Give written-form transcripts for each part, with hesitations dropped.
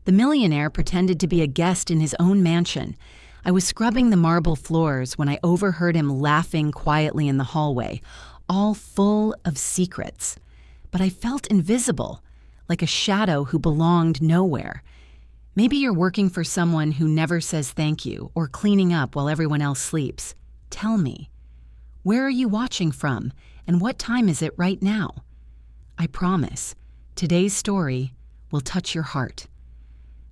The millionaire pretended to be a guest in his own mansion. I was scrubbing the marble floors when I overheard him laughing quietly in the hallway, all full of secrets. But I felt invisible, like a shadow who belonged nowhere. Maybe you're working for someone who never says thank you or cleaning up while everyone else sleeps. Tell me, where are you watching from, and what time is it right now? I promise, today's story will touch your heart.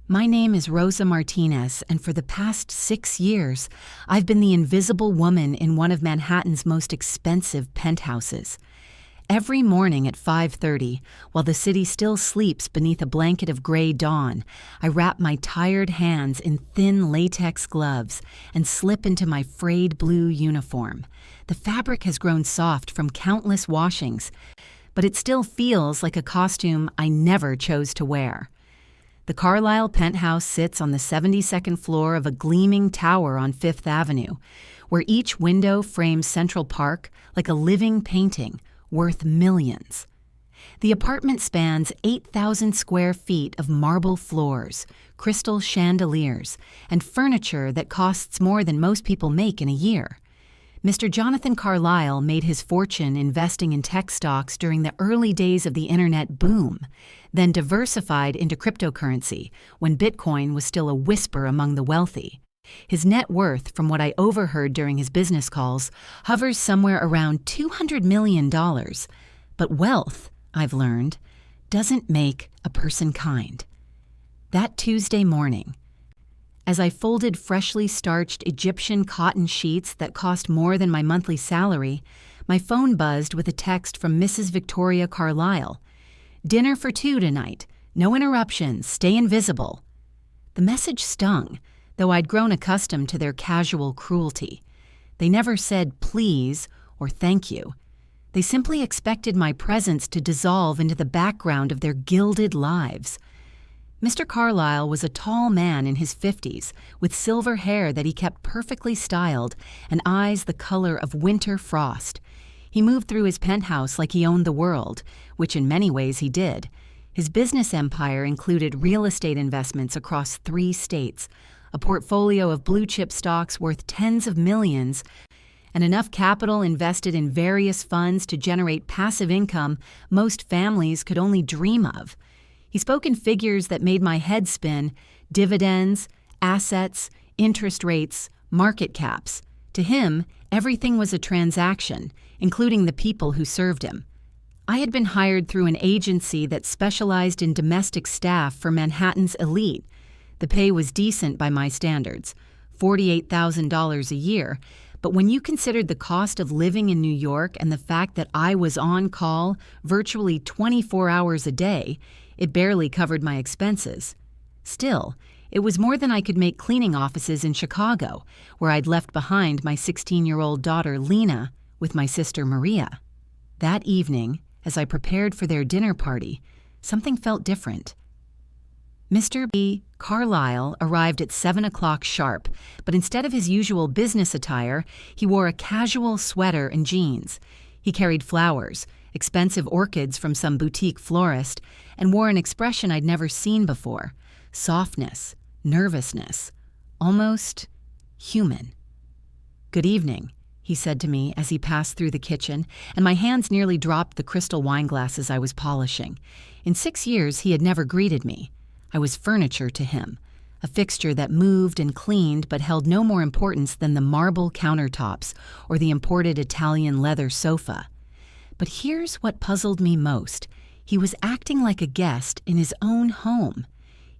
My name is Rosa Martinez, and for the past 6 years, I've been the invisible woman in one of Manhattan's most expensive penthouses. Every morning at 5:30, while the city still sleeps beneath a blanket of gray dawn, I wrap my tired hands in thin latex gloves and slip into my frayed blue uniform. The fabric has grown soft from countless washings, but it still feels like a costume I never chose to wear. The Carlyle penthouse sits on the 72nd floor of a gleaming tower on Fifth Avenue, where each window frames Central Park like a living painting worth millions. The apartment spans 8,000 square feet of marble floors, crystal chandeliers, and furniture that costs more than most people make in a year. Mr. Jonathan Carlyle made his fortune investing in tech stocks during the early days of the internet boom, then diversified into cryptocurrency when Bitcoin was still a whisper among the wealthy. His net worth, from what I overheard during his business calls, hovers somewhere around $200 million. But wealth, I've learned, doesn't make a person kind. That Tuesday morning, as I folded freshly starched Egyptian cotton sheets that cost more than my monthly salary, my phone buzzed with a text from Mrs. Victoria Carlyle. "Dinner for 2 tonight. No interruptions. Stay invisible." The message stung, though I'd grown accustomed to their casual cruelty. They never said please or thank you. They simply expected my presence to dissolve into the background of their gilded lives. Mr. Carlyle was a tall man in his 50s, with silver hair that he kept perfectly styled and eyes the color of winter frost. He moved through his penthouse like he owned the world, which in many ways he did. His business empire included real estate investments across 3 states, a portfolio of blue-chip stocks worth tens of millions, and enough capital invested in various funds to generate passive income most families could only dream of. He spoke in figures that made my head spin: dividends, assets, interest rates, market caps. To him, everything was a transaction, including the people who served him. I had been hired through an agency that specialized in domestic staff for Manhattan's elite. The pay was decent by my standards, $48,000 a year, but when you considered the cost of living in New York and the fact that I was on call virtually 24 hours a day, it barely covered my expenses. Still, it was more than I could make cleaning offices in Chicago, where I'd left behind my 16-year-old daughter Lena with my sister Maria. That evening, as I prepared for their dinner party, something felt different. Mr. B. Carlyle arrived at 7 o'clock sharp, but instead of his usual business attire, he wore a casual sweater and jeans. He carried flowers, expensive orchids from some boutique florist, and wore an expression I'd never seen before: softness, nervousness, almost human. "Good evening," he said to me as he passed through the kitchen, and my hands nearly dropped the crystal wine glasses I was polishing. In 6 years, he had never greeted me. I was furniture to him, a fixture that moved and cleaned but held no more importance than the marble countertops or the imported Italian leather sofa. But here's what puzzled me most. He was acting like a guest in his own home.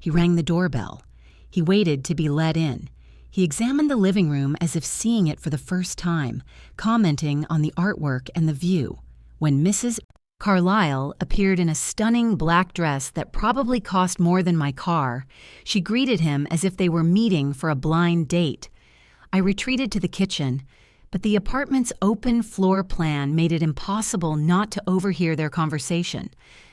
He rang the doorbell. He waited to be let in. He examined the living room as if seeing it for the first time, commenting on the artwork and the view. When Mrs. Carlyle appeared in a stunning black dress that probably cost more than my car, she greeted him as if they were meeting for a blind date. I retreated to the kitchen, but the apartment's open floor plan made it impossible not to overhear their conversation.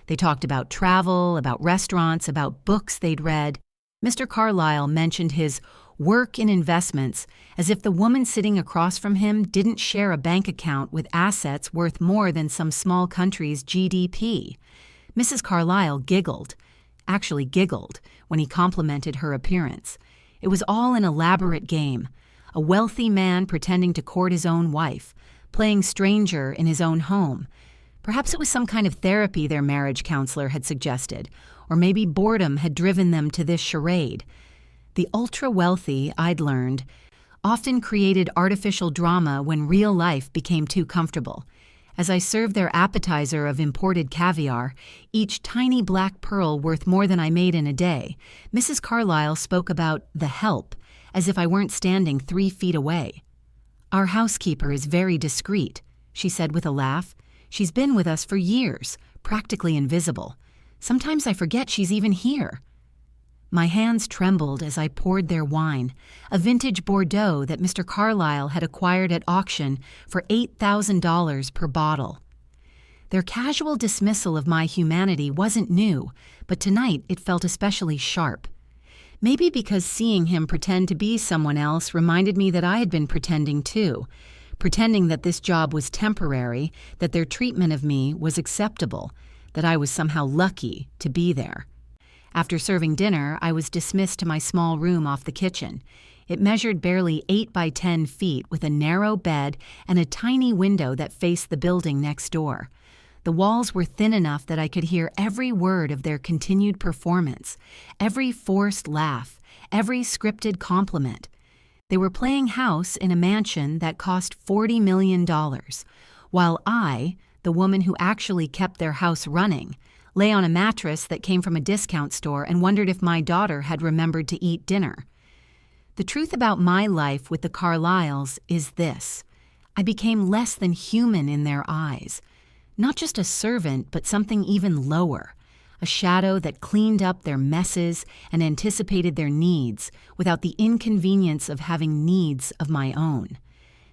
They talked about travel, about restaurants, about books they'd read. Mr. Carlyle mentioned his work in investments as if the woman sitting across from him didn't share a bank account with assets worth more than some small country's GDP. Mrs. Carlyle giggled. actually giggled when he complimented her appearance. It was all an elaborate game, a wealthy man pretending to court his own wife, playing stranger in his own home. Perhaps it was some kind of therapy their marriage counselor had suggested, or maybe boredom had driven them to this charade. The ultra-wealthy, I'd learned, often created artificial drama when real life became too comfortable. As I served their appetizer of imported caviar, each tiny black pearl worth more than I made in a day, Mrs. Carlyle spoke about the help, as if I weren't standing 3 feet away. "Our housekeeper is very discreet," she said with a laugh. "She's been with us for years, practically invisible. Sometimes I forget she's even here." My hands trembled as I poured their wine, a vintage Bordeaux that Mr. Carlyle had acquired at auction for $8,000 per bottle. Their casual dismissal of my humanity wasn't new, but tonight it felt especially sharp. Maybe because seeing him pretend to be someone else reminded me that I had been pretending too, pretending that this job was temporary, that their treatment of me was acceptable, that I was somehow lucky to be there. After serving dinner, I was dismissed to my small room off the kitchen. It measured barely 8 by 10 feet with a narrow bed and a tiny window that faced the building next door. The walls were thin enough that I could hear every word of their continued performance, every forced laugh, every scripted compliment. They were playing house in a mansion that cost $40 million, while I, the woman who actually kept their house running, lay on a mattress that came from a discount store and wondered if my daughter had remembered to eat dinner. The truth about my life with the Carlyles is this: I became less than human in their eyes. Not just a servant, but something even lower, a shadow that cleaned up their messes and anticipated their needs without the inconvenience of having needs of my own.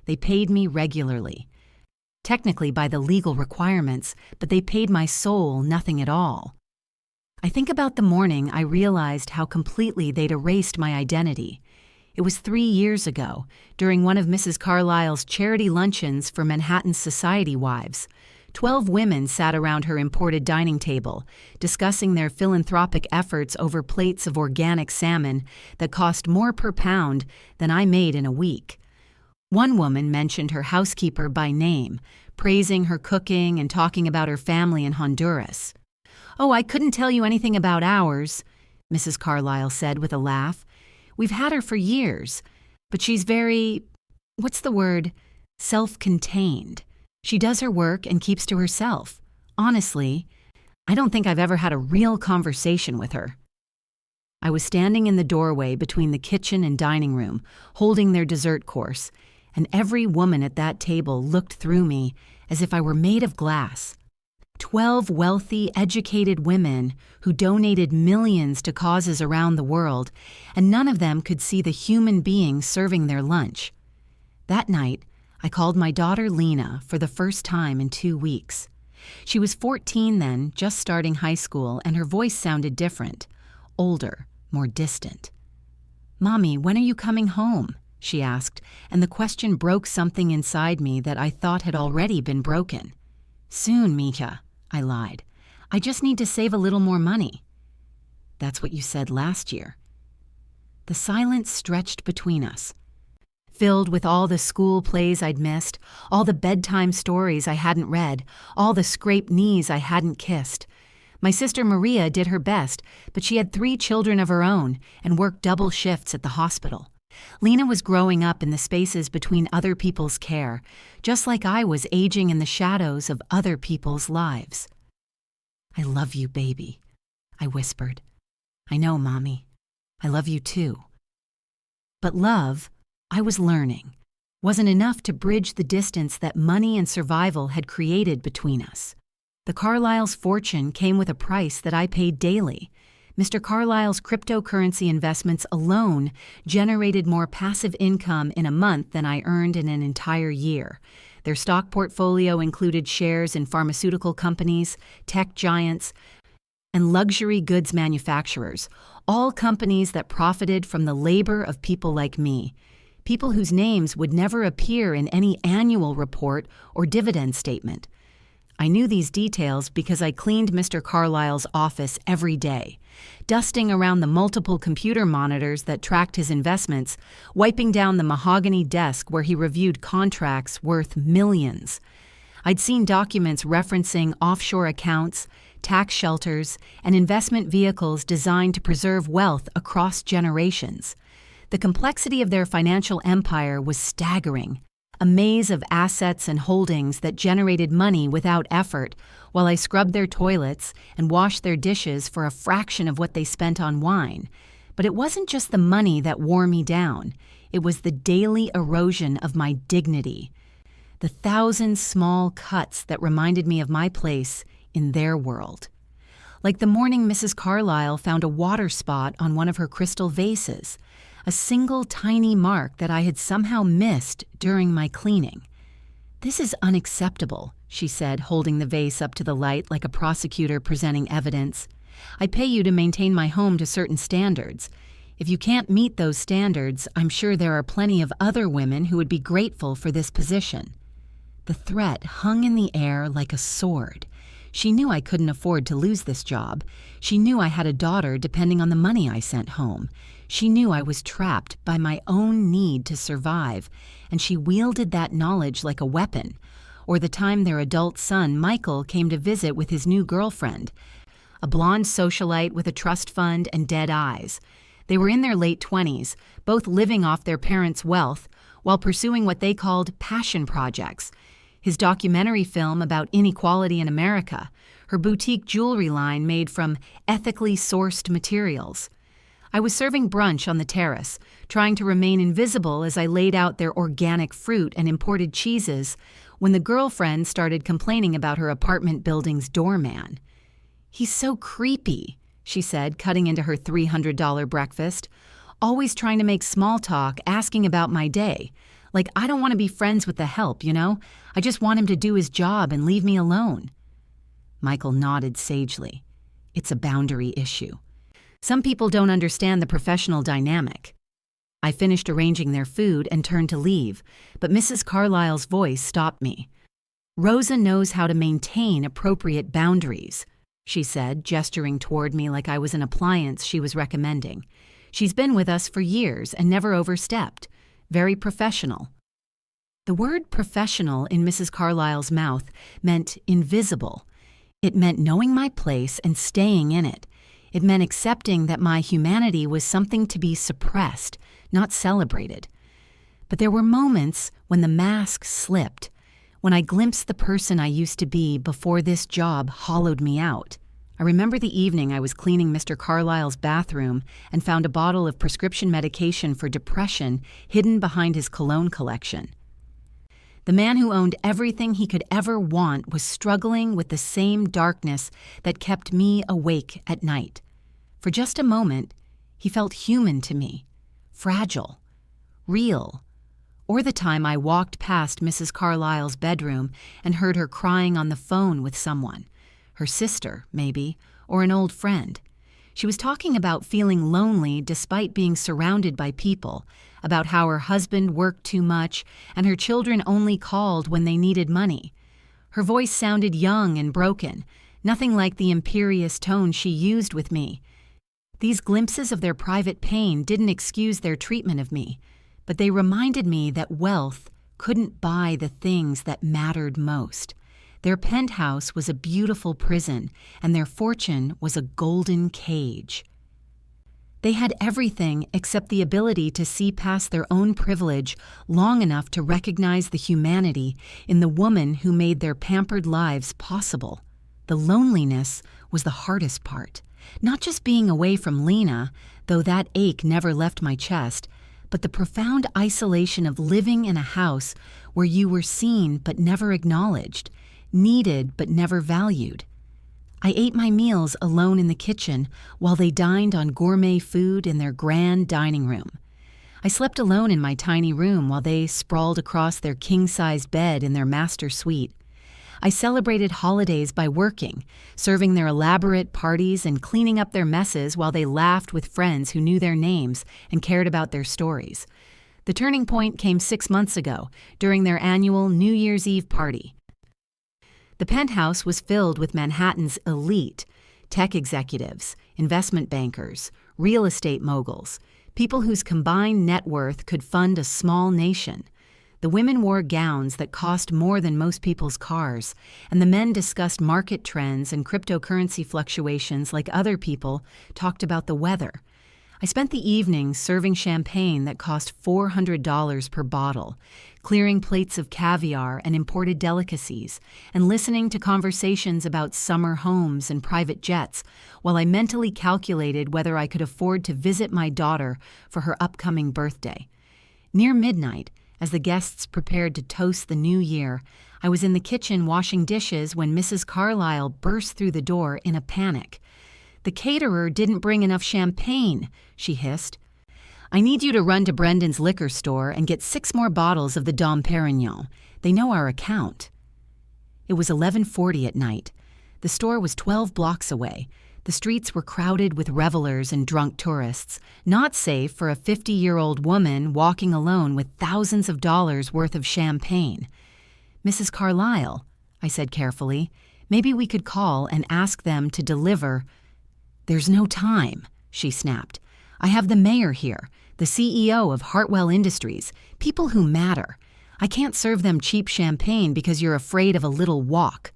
They paid me regularly. Technically by the legal requirements, but they paid my soul nothing at all. I think about the morning I realized how completely they'd erased my identity. It was 3 years ago, during one of Mrs. Carlyle's charity luncheons for Manhattan's society wives. 12 women sat around her imported dining table, discussing their philanthropic efforts over plates of organic salmon that cost more per pound than I made in a week. One woman mentioned her housekeeper by name, praising her cooking and talking about her family in Honduras. "Oh, I couldn't tell you anything about ours," Mrs. Carlyle said with a laugh. "We've had her for years, but she's very, self-contained. She does her work and keeps to herself. Honestly, I don't think I've ever had a real conversation with her." I was standing in the doorway between the kitchen and dining room, holding their dessert course, and every woman at that table looked through me as if I were made of glass. 12 wealthy, educated women who donated millions to causes around the world, and none of them could see the human being serving their lunch. That night, I called my daughter Lena for the first time in 2 weeks. She was 14 then, just starting high school, and her voice sounded different, older, more distant. "Mommy, when are you coming home?" she asked, and the question broke something inside me that I thought had already been broken. "Soon, Mika," I lied. "I just need to save a little more money." "That's what you said last year." The silence stretched between us, filled with all the school plays I'd missed, all the bedtime stories I hadn't read, all the scraped knees I hadn't kissed. My sister Maria did her best, but she had 3 children of her own and worked double shifts at the hospital. Lena was growing up in the spaces between other people's care, just like I was aging in the shadows of other people's lives. "I love you, baby," I whispered. "I know, Mommy. I love you too." But love, I was learning, wasn't enough to bridge the distance that money and survival had created between us. The Carlyle's fortune came with a price that I paid daily. Mr. Carlyle's cryptocurrency investments alone generated more passive income in a month than I earned in an entire year. Their stock portfolio included shares in pharmaceutical companies, tech giants, and luxury goods manufacturers, all companies that profited from the labor of people like me, people whose names would never appear in any annual report or dividend statement. I knew these details because I cleaned Mr. Carlyle's office every day, dusting around the multiple computer monitors that tracked his investments, wiping down the mahogany desk where he reviewed contracts worth millions. I'd seen documents referencing offshore accounts, tax shelters, and investment vehicles designed to preserve wealth across generations. The complexity of their financial empire was staggering, a maze of assets and holdings that generated money without effort, while I scrubbed their toilets and washed their dishes for a fraction of what they spent on wine. But it wasn't just the money that wore me down. It was the daily erosion of my dignity, the thousand small cuts that reminded me of my place in their world. Like the morning Mrs. Carlyle found a water spot on one of her crystal vases, a single tiny mark that I had somehow missed during my cleaning. "This is unacceptable," she said, holding the vase up to the light like a prosecutor presenting evidence. "I pay you to maintain my home to certain standards. If you can't meet those standards, I'm sure there are plenty of other women who would be grateful for this position." The threat hung in the air like a sword. She knew I couldn't afford to lose this job. She knew I had a daughter depending on the money I sent home. She knew I was trapped by my own need to survive, and she wielded that knowledge like a weapon. Or the time their adult son, Michael, came to visit with his new girlfriend, a blonde socialite with a trust fund and dead eyes. They were in their late 20s, both living off their parents' wealth, while pursuing what they called passion projects. His documentary film about inequality in America, her boutique jewelry line made from ethically sourced materials. I was serving brunch on the terrace, trying to remain invisible as I laid out their organic fruit and imported cheeses, when the girlfriend started complaining about her apartment building's doorman. "He's so creepy," she said, cutting into her $300 breakfast. "Always trying to make small talk, asking about my day. Like, I don't want to be friends with the help, you know? I just want him to do his job and leave me alone." Michael nodded sagely. "It's a boundary issue. Some people don't understand the professional dynamic." I finished arranging their food and turned to leave, but Mrs. Carlyle's voice stopped me. "Rosa knows how to maintain appropriate boundaries," she said, gesturing toward me like I was an appliance she was recommending. "She's been with us for years and never overstepped. Very professional." The word professional in Mrs. Carlyle's mouth meant invisible. It meant knowing my place and staying in it. It meant accepting that my humanity was something to be suppressed, not celebrated. But there were moments when the mask slipped, when I glimpsed the person I used to be before this job hollowed me out. I remember the evening I was cleaning Mr. Carlyle's bathroom and found a bottle of prescription medication for depression hidden behind his cologne collection. The man who owned everything he could ever want was struggling with the same darkness that kept me awake at night. For just a moment, he felt human to me, fragile, real. Or the time I walked past Mrs. Carlyle's bedroom and heard her crying on the phone with someone. Her sister, maybe, or an old friend. She was talking about feeling lonely despite being surrounded by people, about how her husband worked too much and her children only called when they needed money. Her voice sounded young and broken, nothing like the imperious tone she used with me. These glimpses of their private pain didn't excuse their treatment of me, but they reminded me that wealth couldn't buy the things that mattered most. Their penthouse was a beautiful prison, and their fortune was a golden cage. They had everything except the ability to see past their own privilege long enough to recognize the humanity in the woman who made their pampered lives possible. The loneliness was the hardest part. Not just being away from Lena, though that ache never left my chest, but the profound isolation of living in a house where you were seen but never acknowledged, needed but never valued. I ate my meals alone in the kitchen while they dined on gourmet food in their grand dining room. I slept alone in my tiny room while they sprawled across their king-sized bed in their master suite. I celebrated holidays by working, serving their elaborate parties and cleaning up their messes while they laughed with friends who knew their names and cared about their stories. The turning point came 6 months ago, during their annual New Year's Eve party. The penthouse was filled with Manhattan's elite, tech executives, investment bankers, real estate moguls, people whose combined net worth could fund a small nation. The women wore gowns that cost more than most people's cars, and the men discussed market trends and cryptocurrency fluctuations like other people talked about the weather. I spent the evening serving champagne that cost $400 per bottle, clearing plates of caviar and imported delicacies, and listening to conversations about summer homes and private jets, while I mentally calculated whether I could afford to visit my daughter for her upcoming birthday. Near midnight, as the guests prepared to toast the new year, I was in the kitchen washing dishes when Mrs. Carlyle burst through the door in a panic. "The caterer didn't bring enough champagne," she hissed. "I need you to run to Brendan's liquor store and get 6 more bottles of the Dom Perignon. They know our account." It was 11:40 at night. The store was 12 blocks away. The streets were crowded with revelers and drunk tourists, not safe for a 50-year-old woman walking alone with thousands of dollars worth of champagne. "Mrs. Carlyle," I said carefully, "maybe we could call and ask them to deliver." "There's no time," she snapped. "I have the mayor here, the CEO of Hartwell Industries, people who matter. I can't serve them cheap champagne because you're afraid of a little walk."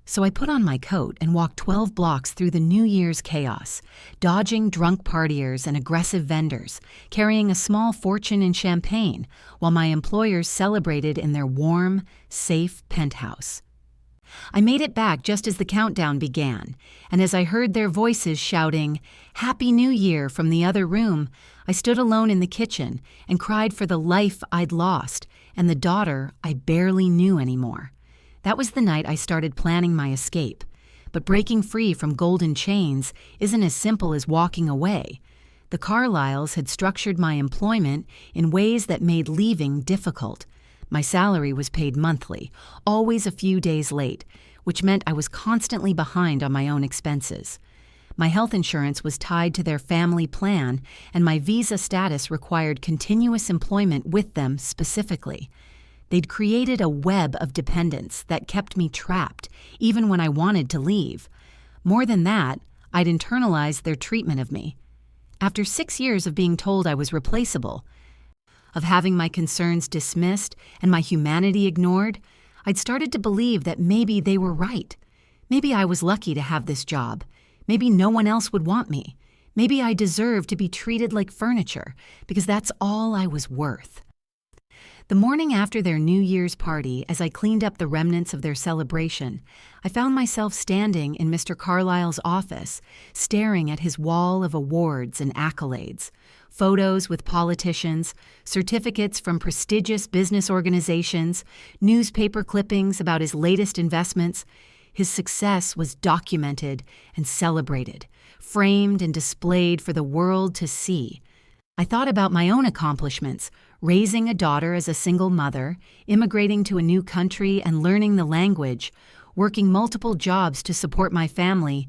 So I put on my coat and walked 12 blocks through the New Year's chaos, dodging drunk partiers and aggressive vendors, carrying a small fortune in champagne, while my employers celebrated in their warm, safe penthouse. I made it back just as the countdown began, and as I heard their voices shouting, "Happy New Year," from the other room, I stood alone in the kitchen and cried for the life I'd lost and the daughter I barely knew anymore. That was the night I started planning my escape. But breaking free from golden chains isn't as simple as walking away. The Carlyles had structured my employment in ways that made leaving difficult. My salary was paid monthly, always a few days late, which meant I was constantly behind on my own expenses. My health insurance was tied to their family plan, and my visa status required continuous employment with them specifically. They'd created a web of dependence that kept me trapped, even when I wanted to leave. More than that, I'd internalized their treatment of me. After 6 years of being told I was replaceable, of having my concerns dismissed and my humanity ignored, I'd started to believe that maybe they were right. Maybe I was lucky to have this job. Maybe no one else would want me. Maybe I deserved to be treated like furniture, because that's all I was worth. The morning after their New Year's party, as I cleaned up the remnants of their celebration, I found myself standing in Mr. Carlyle's office, staring at his wall of awards and accolades, photos with politicians, certificates from prestigious business organizations, newspaper clippings about his latest investments. His success was documented and celebrated, framed and displayed for the world to see. I thought about my own accomplishments, raising a daughter as a single mother, immigrating to a new country and learning the language, working multiple jobs to support my family,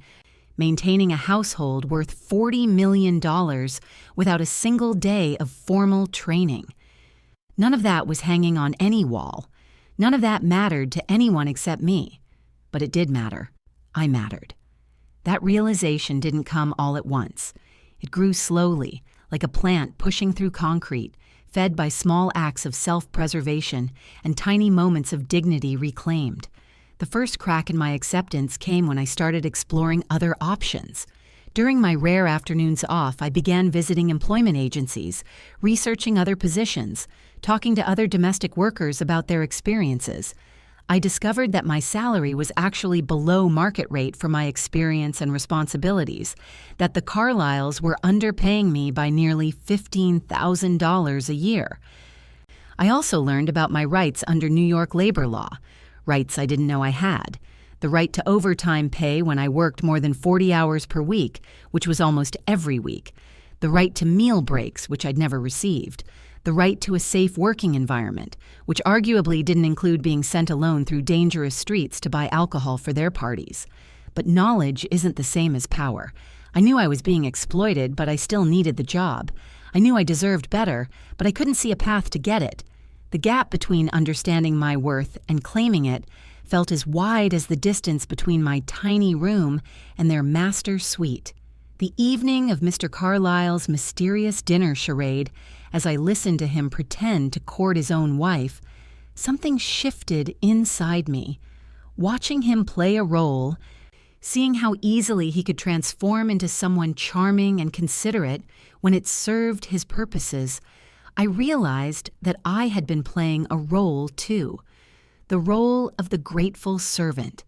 maintaining a household worth $40 million without a single day of formal training. None of that was hanging on any wall. None of that mattered to anyone except me. But it did matter. I mattered. That realization didn't come all at once. It grew slowly, like a plant pushing through concrete, fed by small acts of self-preservation and tiny moments of dignity reclaimed. The first crack in my acceptance came when I started exploring other options. During my rare afternoons off, I began visiting employment agencies, researching other positions, talking to other domestic workers about their experiences. I discovered that my salary was actually below market rate for my experience and responsibilities, that the Carlyles were underpaying me by nearly $15,000 a year. I also learned about my rights under New York labor law, rights I didn't know I had, the right to overtime pay when I worked more than 40 hours per week, which was almost every week, the right to meal breaks, which I'd never received, the right to a safe working environment, which arguably didn't include being sent alone through dangerous streets to buy alcohol for their parties. But knowledge isn't the same as power. I knew I was being exploited, but I still needed the job. I knew I deserved better, but I couldn't see a path to get it. The gap between understanding my worth and claiming it felt as wide as the distance between my tiny room and their master suite. The evening of Mr. Carlyle's mysterious dinner charade, as I listened to him pretend to court his own wife, something shifted inside me. Watching him play a role, seeing how easily he could transform into someone charming and considerate when it served his purposes, I realized that I had been playing a role too. The role of the grateful servant,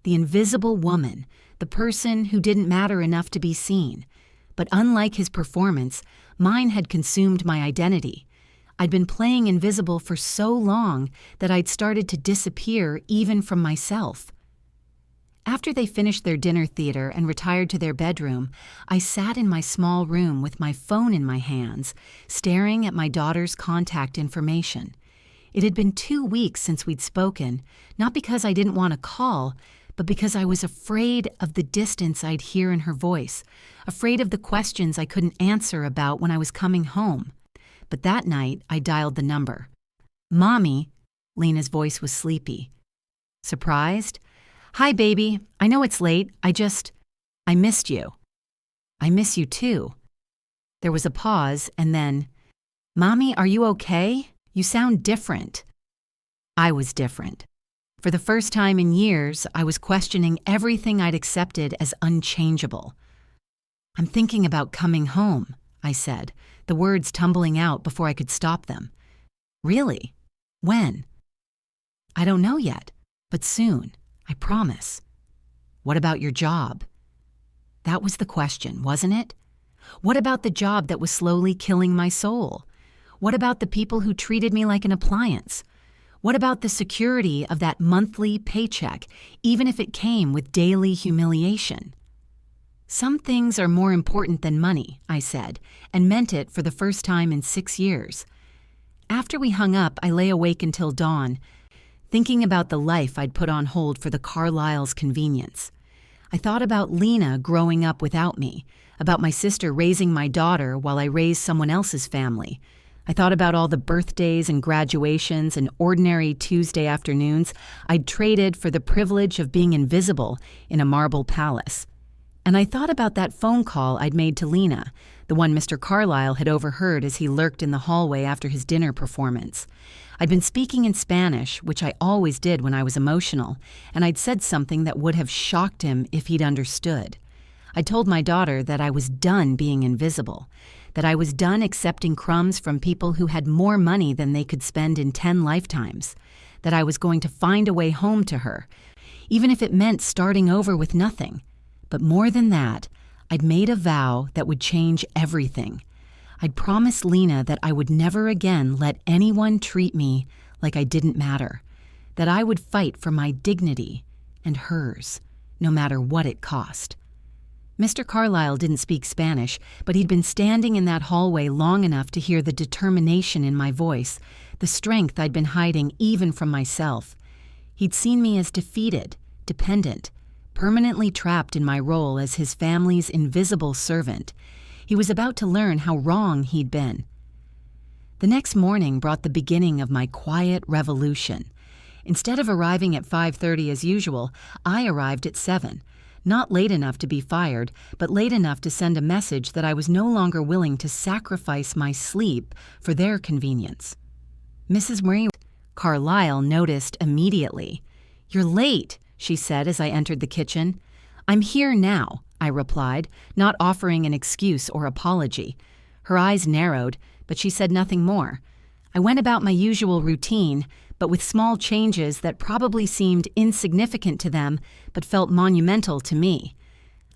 the invisible woman, the person who didn't matter enough to be seen. But unlike his performance, mine had consumed my identity. I'd been playing invisible for so long that I'd started to disappear even from myself. After they finished their dinner theater and retired to their bedroom, I sat in my small room with my phone in my hands, staring at my daughter's contact information. It had been 2 weeks since we'd spoken, not because I didn't want to call, but because I was afraid of the distance I'd hear in her voice, afraid of the questions I couldn't answer about when I was coming home. But that night, I dialed the number. "Mommy," Lena's voice was sleepy. Surprised? "Hi, baby. I know it's late. I missed you." "I miss you too." There was a pause, and then, "Mommy, are you okay? You sound different." I was different. For the first time in years, I was questioning everything I'd accepted as unchangeable. "I'm thinking about coming home," I said, the words tumbling out before I could stop them. "Really? When?" "I don't know yet, but soon, I promise." "What about your job?" That was the question, wasn't it? What about the job that was slowly killing my soul? What about the people who treated me like an appliance? What about the security of that monthly paycheck, even if it came with daily humiliation? "Some things are more important than money," I said, and meant it for the first time in 6 years. After we hung up, I lay awake until dawn, thinking about the life I'd put on hold for the Carlyle's convenience. I thought about Lena growing up without me, about my sister raising my daughter while I raised someone else's family. I thought about all the birthdays and graduations and ordinary Tuesday afternoons I'd traded for the privilege of being invisible in a marble palace. And I thought about that phone call I'd made to Lena, the one Mr. Carlyle had overheard as he lurked in the hallway after his dinner performance. I'd been speaking in Spanish, which I always did when I was emotional, and I'd said something that would have shocked him if he'd understood. I told my daughter that I was done being invisible, that I was done accepting crumbs from people who had more money than they could spend in 10 lifetimes, that I was going to find a way home to her, even if it meant starting over with nothing. But more than that, I'd made a vow that would change everything. I'd promised Lena that I would never again let anyone treat me like I didn't matter, that I would fight for my dignity and hers, no matter what it cost. Mr. Carlyle didn't speak Spanish, but he'd been standing in that hallway long enough to hear the determination in my voice, the strength I'd been hiding even from myself. He'd seen me as defeated, dependent, permanently trapped in my role as his family's invisible servant. He was about to learn how wrong he'd been. The next morning brought the beginning of my quiet revolution. Instead of arriving at 5:30 as usual, I arrived at 7. Not late enough to be fired, but late enough to send a message that I was no longer willing to sacrifice my sleep for their convenience. Mrs. Marie Carlyle noticed immediately. "You're late," she said as I entered the kitchen. "I'm here now," I replied, not offering an excuse or apology. Her eyes narrowed, but she said nothing more. I went about my usual routine, but with small changes that probably seemed insignificant to them but felt monumental to me.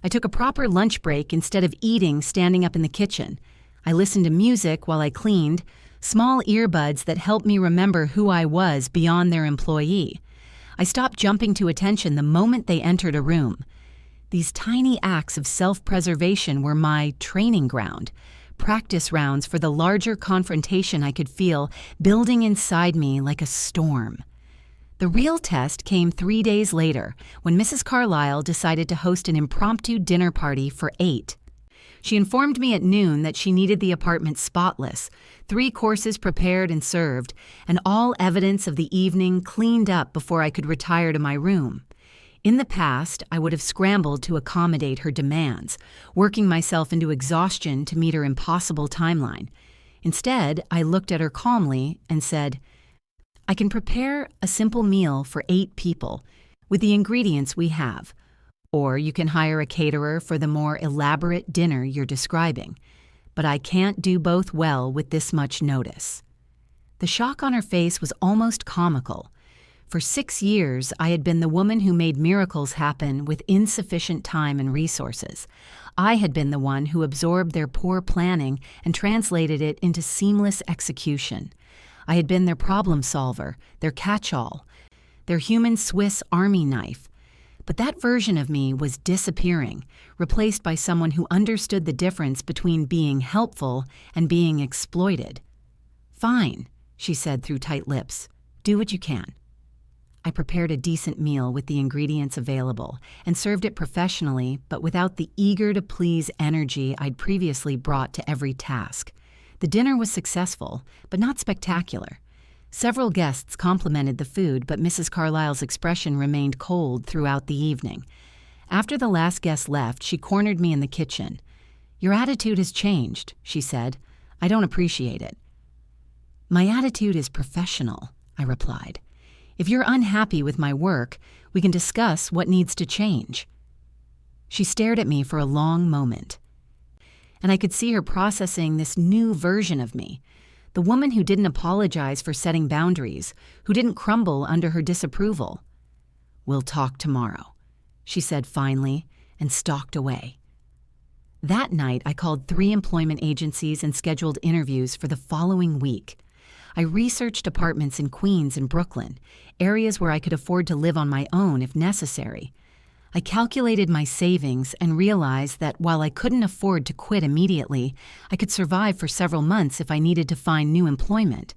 I took a proper lunch break instead of eating standing up in the kitchen. I listened to music while I cleaned, small earbuds that helped me remember who I was beyond their employee. I stopped jumping to attention the moment they entered a room. These tiny acts of self-preservation were my training ground, practice rounds for the larger confrontation I could feel building inside me like a storm. The real test came 3 days later when Mrs. Carlyle decided to host an impromptu dinner party for 8. She informed me at noon that she needed the apartment spotless, 3 courses prepared and served, and all evidence of the evening cleaned up before I could retire to my room. In the past, I would have scrambled to accommodate her demands, working myself into exhaustion to meet her impossible timeline. Instead, I looked at her calmly and said, "I can prepare a simple meal for 8 people with the ingredients we have. Or you can hire a caterer for the more elaborate dinner you're describing. But I can't do both well with this much notice." The shock on her face was almost comical. For 6 years, I had been the woman who made miracles happen with insufficient time and resources. I had been the one who absorbed their poor planning and translated it into seamless execution. I had been their problem solver, their catch-all, their human Swiss Army knife. But that version of me was disappearing, replaced by someone who understood the difference between being helpful and being exploited. "Fine," she said through tight lips. "Do what you can." I prepared a decent meal with the ingredients available and served it professionally, but without the eager-to-please energy I'd previously brought to every task. The dinner was successful, but not spectacular. Several guests complimented the food, but Mrs. Carlyle's expression remained cold throughout the evening. After the last guest left, she cornered me in the kitchen. "Your attitude has changed," she said. "I don't appreciate it." "My attitude is professional," I replied. "If you're unhappy with my work, we can discuss what needs to change." She stared at me for a long moment, and I could see her processing this new version of me, the woman who didn't apologize for setting boundaries, who didn't crumble under her disapproval. "We'll talk tomorrow," she said finally, and stalked away. That night, I called 3 employment agencies and scheduled interviews for the following week. I researched apartments in Queens and Brooklyn, areas where I could afford to live on my own if necessary. I calculated my savings and realized that while I couldn't afford to quit immediately, I could survive for several months if I needed to find new employment.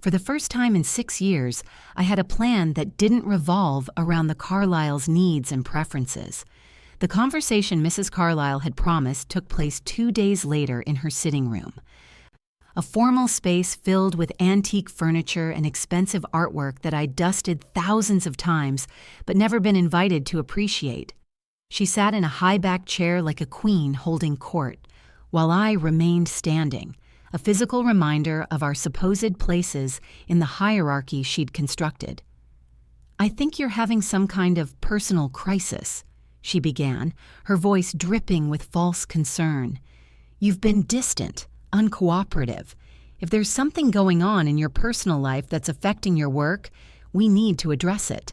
For the first time in 6 years, I had a plan that didn't revolve around the Carlyle's needs and preferences. The conversation Mrs. Carlyle had promised took place 2 days later in her sitting room. A formal space filled with antique furniture and expensive artwork that I'd dusted thousands of times but never been invited to appreciate. She sat in a high-backed chair like a queen holding court, while I remained standing, a physical reminder of our supposed places in the hierarchy she'd constructed. "I think you're having some kind of personal crisis," she began, her voice dripping with false concern. "You've been distant, uncooperative. If there's something going on in your personal life that's affecting your work, we need to address it."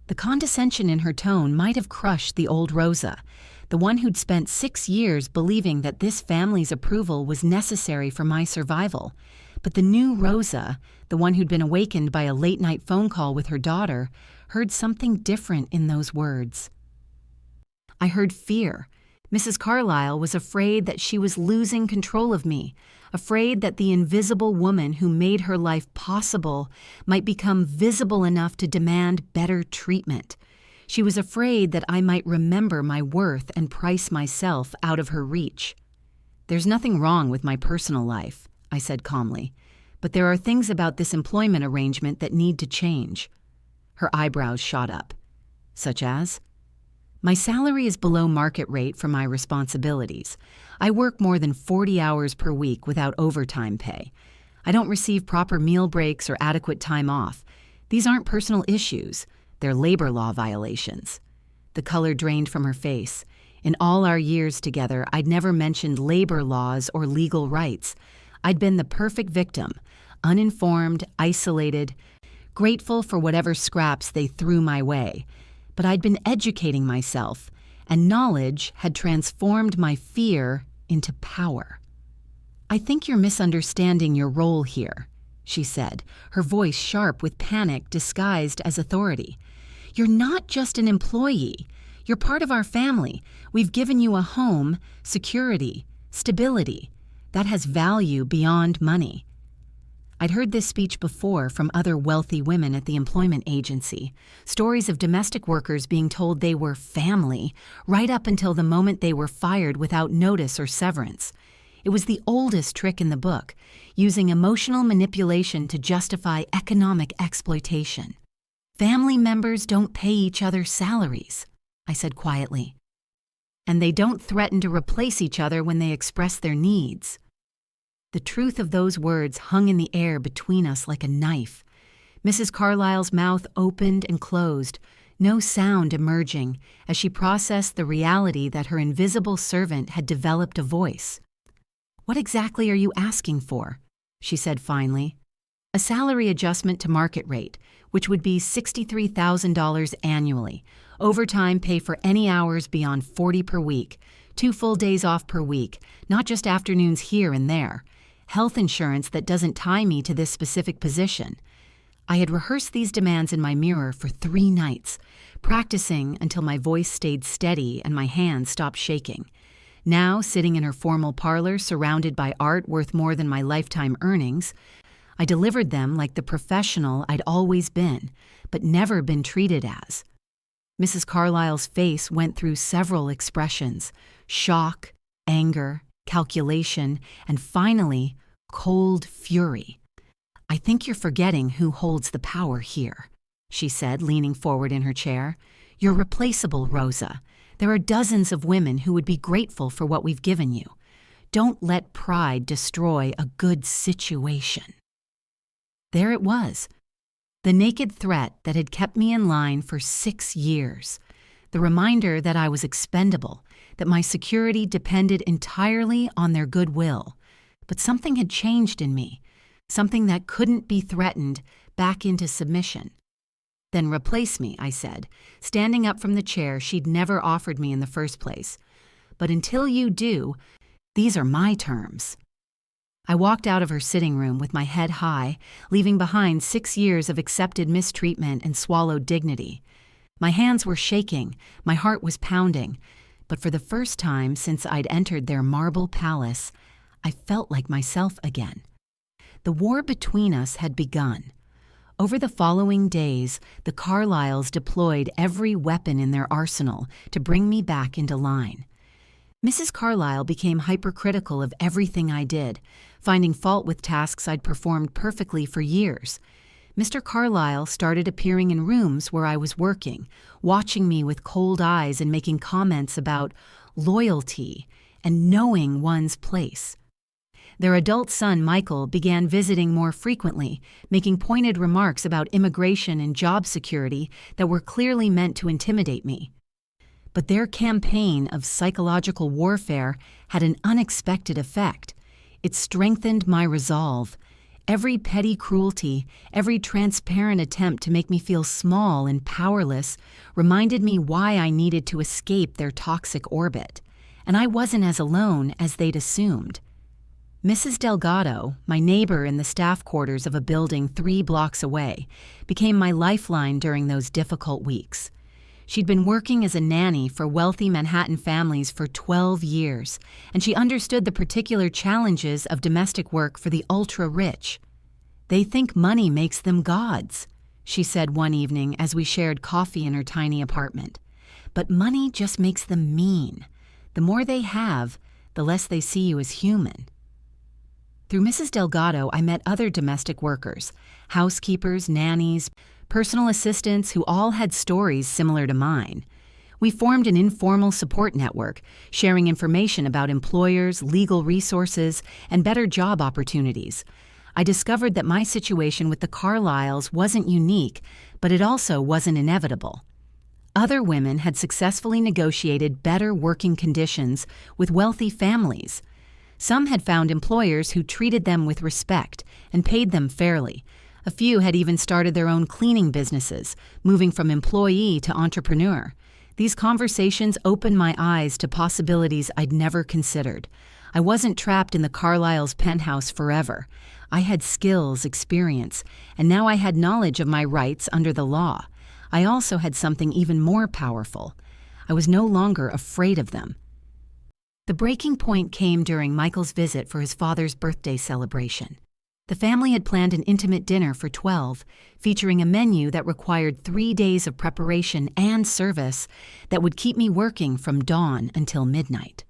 The condescension in her tone might have crushed the old Rosa, the one who'd spent 6 years believing that this family's approval was necessary for my survival. But the new Rosa, the one who'd been awakened by a late-night phone call with her daughter, heard something different in those words. I heard fear. Mrs. Carlyle was afraid that she was losing control of me, afraid that the invisible woman who made her life possible might become visible enough to demand better treatment. She was afraid that I might remember my worth and price myself out of her reach. "There's nothing wrong with my personal life," I said calmly, "but there are things about this employment arrangement that need to change." Her eyebrows shot up. "Such as?" "My salary is below market rate for my responsibilities. I work more than 40 hours per week without overtime pay. I don't receive proper meal breaks or adequate time off. These aren't personal issues. They're labor law violations." The color drained from her face. In all our years together, I'd never mentioned labor laws or legal rights. I'd been the perfect victim, uninformed, isolated, grateful for whatever scraps they threw my way. But I'd been educating myself, and knowledge had transformed my fear into power. "I think you're misunderstanding your role here," she said, her voice sharp with panic disguised as authority. "You're not just an employee. You're part of our family. We've given you a home, security, stability. That has value beyond money." I'd heard this speech before from other wealthy women at the employment agency, stories of domestic workers being told they were family right up until the moment they were fired without notice or severance. It was the oldest trick in the book, using emotional manipulation to justify economic exploitation. Family members don't pay each other salaries, I said quietly. And they don't threaten to replace each other when they express their needs. The truth of those words hung in the air between us like a knife. Mrs. Carlyle's mouth opened and closed, no sound emerging, as she processed the reality that her invisible servant had developed a voice. "What exactly are you asking for?" she said finally. "A salary adjustment to market rate, which would be $63,000 annually. Overtime pay for any hours beyond 40 per week. 2 full days off per week, not just afternoons here and there. Health insurance that doesn't tie me to this specific position." I had rehearsed these demands in my mirror for 3 nights, practicing until my voice stayed steady and my hands stopped shaking. Now, sitting in her formal parlor surrounded by art worth more than my lifetime earnings, I delivered them like the professional I'd always been, but never been treated as. Mrs. Carlyle's face went through several expressions: shock, anger, calculation, and finally, cold fury. "I think you're forgetting who holds the power here," she said, leaning forward in her chair. "You're replaceable, Rosa. There are dozens of women who would be grateful for what we've given you. Don't let pride destroy a good situation." There it was, the naked threat that had kept me in line for 6 years, the reminder that I was expendable, that my security depended entirely on their goodwill. But something had changed in me, something that couldn't be threatened, back into submission. "Then replace me," I said, standing up from the chair she'd never offered me in the first place. "But until you do, these are my terms." I walked out of her sitting room with my head high, leaving behind 6 years of accepted mistreatment and swallowed dignity. My hands were shaking, my heart was pounding, but for the first time since I'd entered their marble palace, I felt like myself again. The war between us had begun. Over the following days, the Carlyles deployed every weapon in their arsenal to bring me back into line. Mrs. Carlyle became hypercritical of everything I did, finding fault with tasks I'd performed perfectly for years. Mr. Carlyle started appearing in rooms where I was working, watching me with cold eyes and making comments about loyalty and knowing one's place. Their adult son, Michael, began visiting more frequently, making pointed remarks about immigration and job security that were clearly meant to intimidate me. But their campaign of psychological warfare had an unexpected effect. It strengthened my resolve. Every petty cruelty, every transparent attempt to make me feel small and powerless reminded me why I needed to escape their toxic orbit. And I wasn't as alone as they'd assumed. Mrs. Delgado, my neighbor in the staff quarters of a building 3 blocks away, became my lifeline during those difficult weeks. She'd been working as a nanny for wealthy Manhattan families for 12 years, and she understood the particular challenges of domestic work for the ultra-rich. "They think money makes them gods," she said one evening as we shared coffee in her tiny apartment. "But money just makes them mean. The more they have, the less they see you as human." Through Mrs. Delgado, I met other domestic workers, housekeepers, nannies, personal assistants who all had stories similar to mine. We formed an informal support network, sharing information about employers, legal resources, and better job opportunities. I discovered that my situation with the Carlyles wasn't unique, but it also wasn't inevitable. Other women had successfully negotiated better working conditions with wealthy families. Some had found employers who treated them with respect and paid them fairly. A few had even started their own cleaning businesses, moving from employee to entrepreneur. These conversations opened my eyes to possibilities I'd never considered. I wasn't trapped in the Carlyles' penthouse forever. I had skills, experience, and now I had knowledge of my rights under the law. I also had something even more powerful. I was no longer afraid of them. The breaking point came during Michael's visit for his father's birthday celebration. The family had planned an intimate dinner for 12, featuring a menu that required 3 days of preparation and service that would keep me working from dawn until midnight.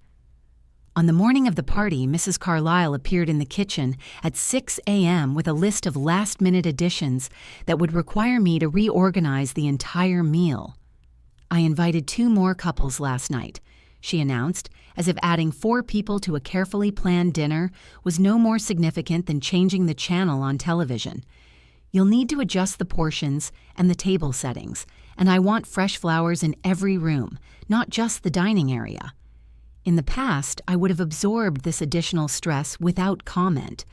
On the morning of the party, Mrs. Carlyle appeared in the kitchen at 6 a.m. with a list of last-minute additions that would require me to reorganize the entire meal. "I invited 2 more couples last night," she announced, as if adding 4 people to a carefully planned dinner was no more significant than changing the channel on television. "You'll need to adjust the portions and the table settings, and I want fresh flowers in every room, not just the dining area." In the past, I would have absorbed this additional stress without comment,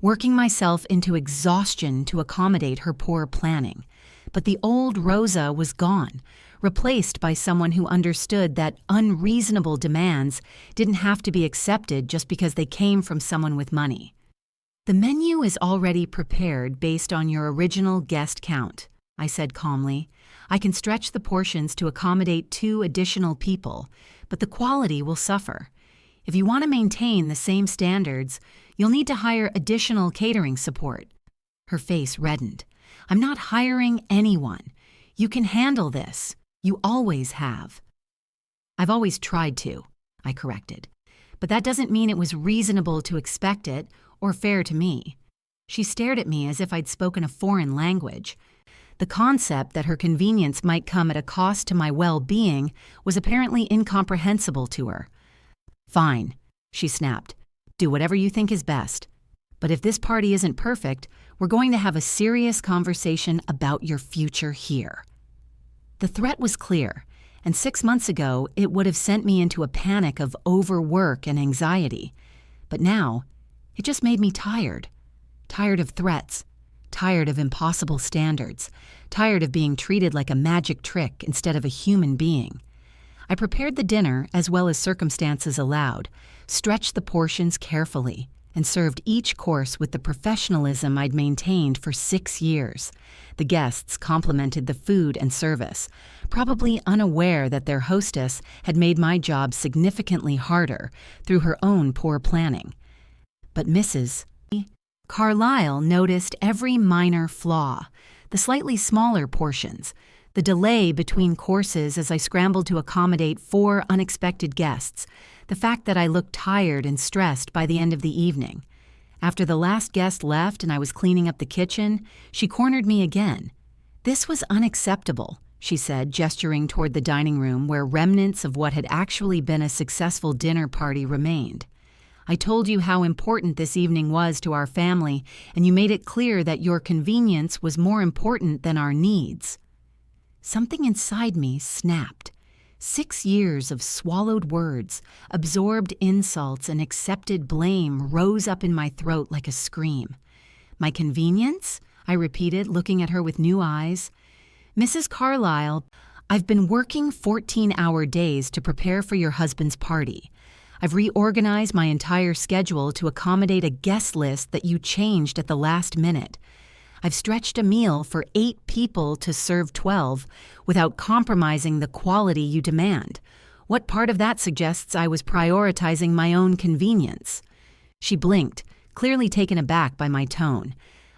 working myself into exhaustion to accommodate her poor planning. But the old Rosa was gone, replaced by someone who understood that unreasonable demands didn't have to be accepted just because they came from someone with money. "The menu is already prepared based on your original guest count," I said calmly. "I can stretch the portions to accommodate 2 additional people, but the quality will suffer. If you want to maintain the same standards, you'll need to hire additional catering support." Her face reddened. "I'm not hiring anyone. You can handle this. You always have." "I've always tried to," I corrected. "But that doesn't mean it was reasonable to expect it or fair to me." She stared at me as if I'd spoken a foreign language. The concept that her convenience might come at a cost to my well-being was apparently incomprehensible to her. "Fine," she snapped. "Do whatever you think is best. But if this party isn't perfect, we're going to have a serious conversation about your future here." The threat was clear, and 6 months ago it would have sent me into a panic of overwork and anxiety. But now, it just made me tired. Tired of threats. Tired of impossible standards. Tired of being treated like a magic trick instead of a human being. I prepared the dinner as well as circumstances allowed, stretched the portions carefully, and served each course with the professionalism I'd maintained for 6 years. The guests complimented the food and service, probably unaware that their hostess had made my job significantly harder through her own poor planning. But Mrs. Carlyle noticed every minor flaw, the slightly smaller portions, the delay between courses as I scrambled to accommodate 4 unexpected guests, the fact that I looked tired and stressed by the end of the evening. After the last guest left and I was cleaning up the kitchen, she cornered me again. "This was unacceptable," she said, gesturing toward the dining room where remnants of what had actually been a successful dinner party remained. "I told you how important this evening was to our family, and you made it clear that your convenience was more important than our needs." Something inside me snapped. 6 years of swallowed words, absorbed insults, and accepted blame rose up in my throat like a scream. "My convenience?" I repeated, looking at her with new eyes. "Mrs. Carlyle, I've been working 14-hour days to prepare for your husband's party. I've reorganized my entire schedule to accommodate a guest list that you changed at the last minute. I've stretched a meal for 8 people to serve 12 without compromising the quality you demand. What part of that suggests I was prioritizing my own convenience?" She blinked, clearly taken aback by my tone.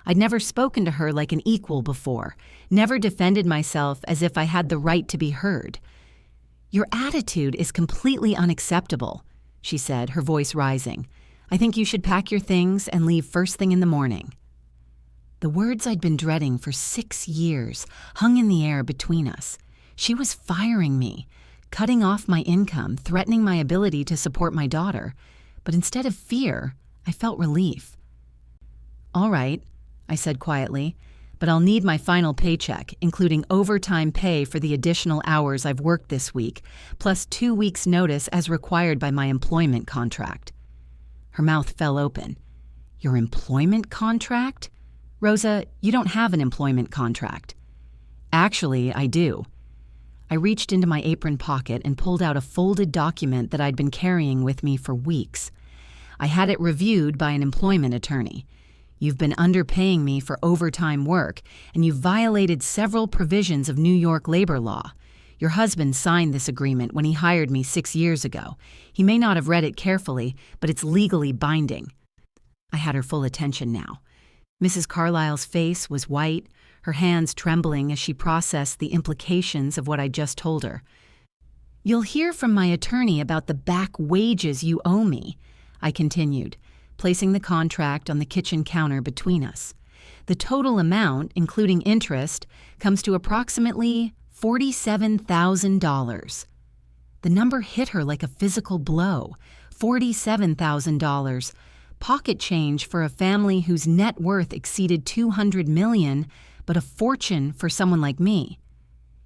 I'd never spoken to her like an equal before, never defended myself as if I had the right to be heard. "Your attitude is completely unacceptable," she said, her voice rising. "I think you should pack your things and leave first thing in the morning." The words I'd been dreading for 6 years hung in the air between us. She was firing me, cutting off my income, threatening my ability to support my daughter. But instead of fear, I felt relief. "All right," I said quietly, "but I'll need my final paycheck, including overtime pay for the additional hours I've worked this week, plus 2 weeks' notice as required by my employment contract." Her mouth fell open. "Your employment contract? Rosa, you don't have an employment contract." "Actually, I do." I reached into my apron pocket and pulled out a folded document that I'd been carrying with me for weeks. I had it reviewed by an employment attorney. "You've been underpaying me for overtime work, and you've violated several provisions of New York labor law. Your husband signed this agreement when he hired me 6 years ago. He may not have read it carefully, but it's legally binding." I had her full attention now. Mrs. Carlyle's face was white, her hands trembling as she processed the implications of what I'd just told her. "You'll hear from my attorney about the back wages you owe me," I continued, placing the contract on the kitchen counter between us. "The total amount, including interest, comes to approximately $47,000. The number hit her like a physical blow. $47,000. Pocket change for a family whose net worth exceeded $200 million, but a fortune for someone like me.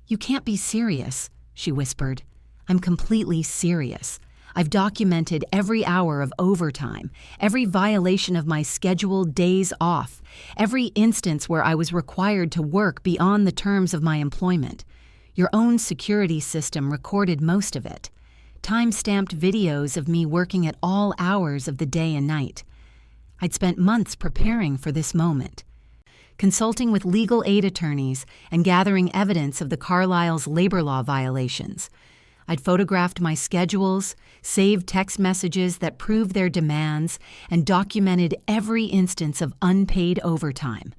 "You can't be serious," she whispered. "I'm completely serious. I've documented every hour of overtime, every violation of my scheduled days off, every instance where I was required to work beyond the terms of my employment. Your own security system recorded most of it. Time-stamped videos of me working at all hours of the day and night. I'd spent months preparing for this moment, consulting with legal aid attorneys and gathering evidence of the Carlyle's labor law violations. I'd photographed my schedules, saved text messages that proved their demands, and documented every instance of unpaid overtime.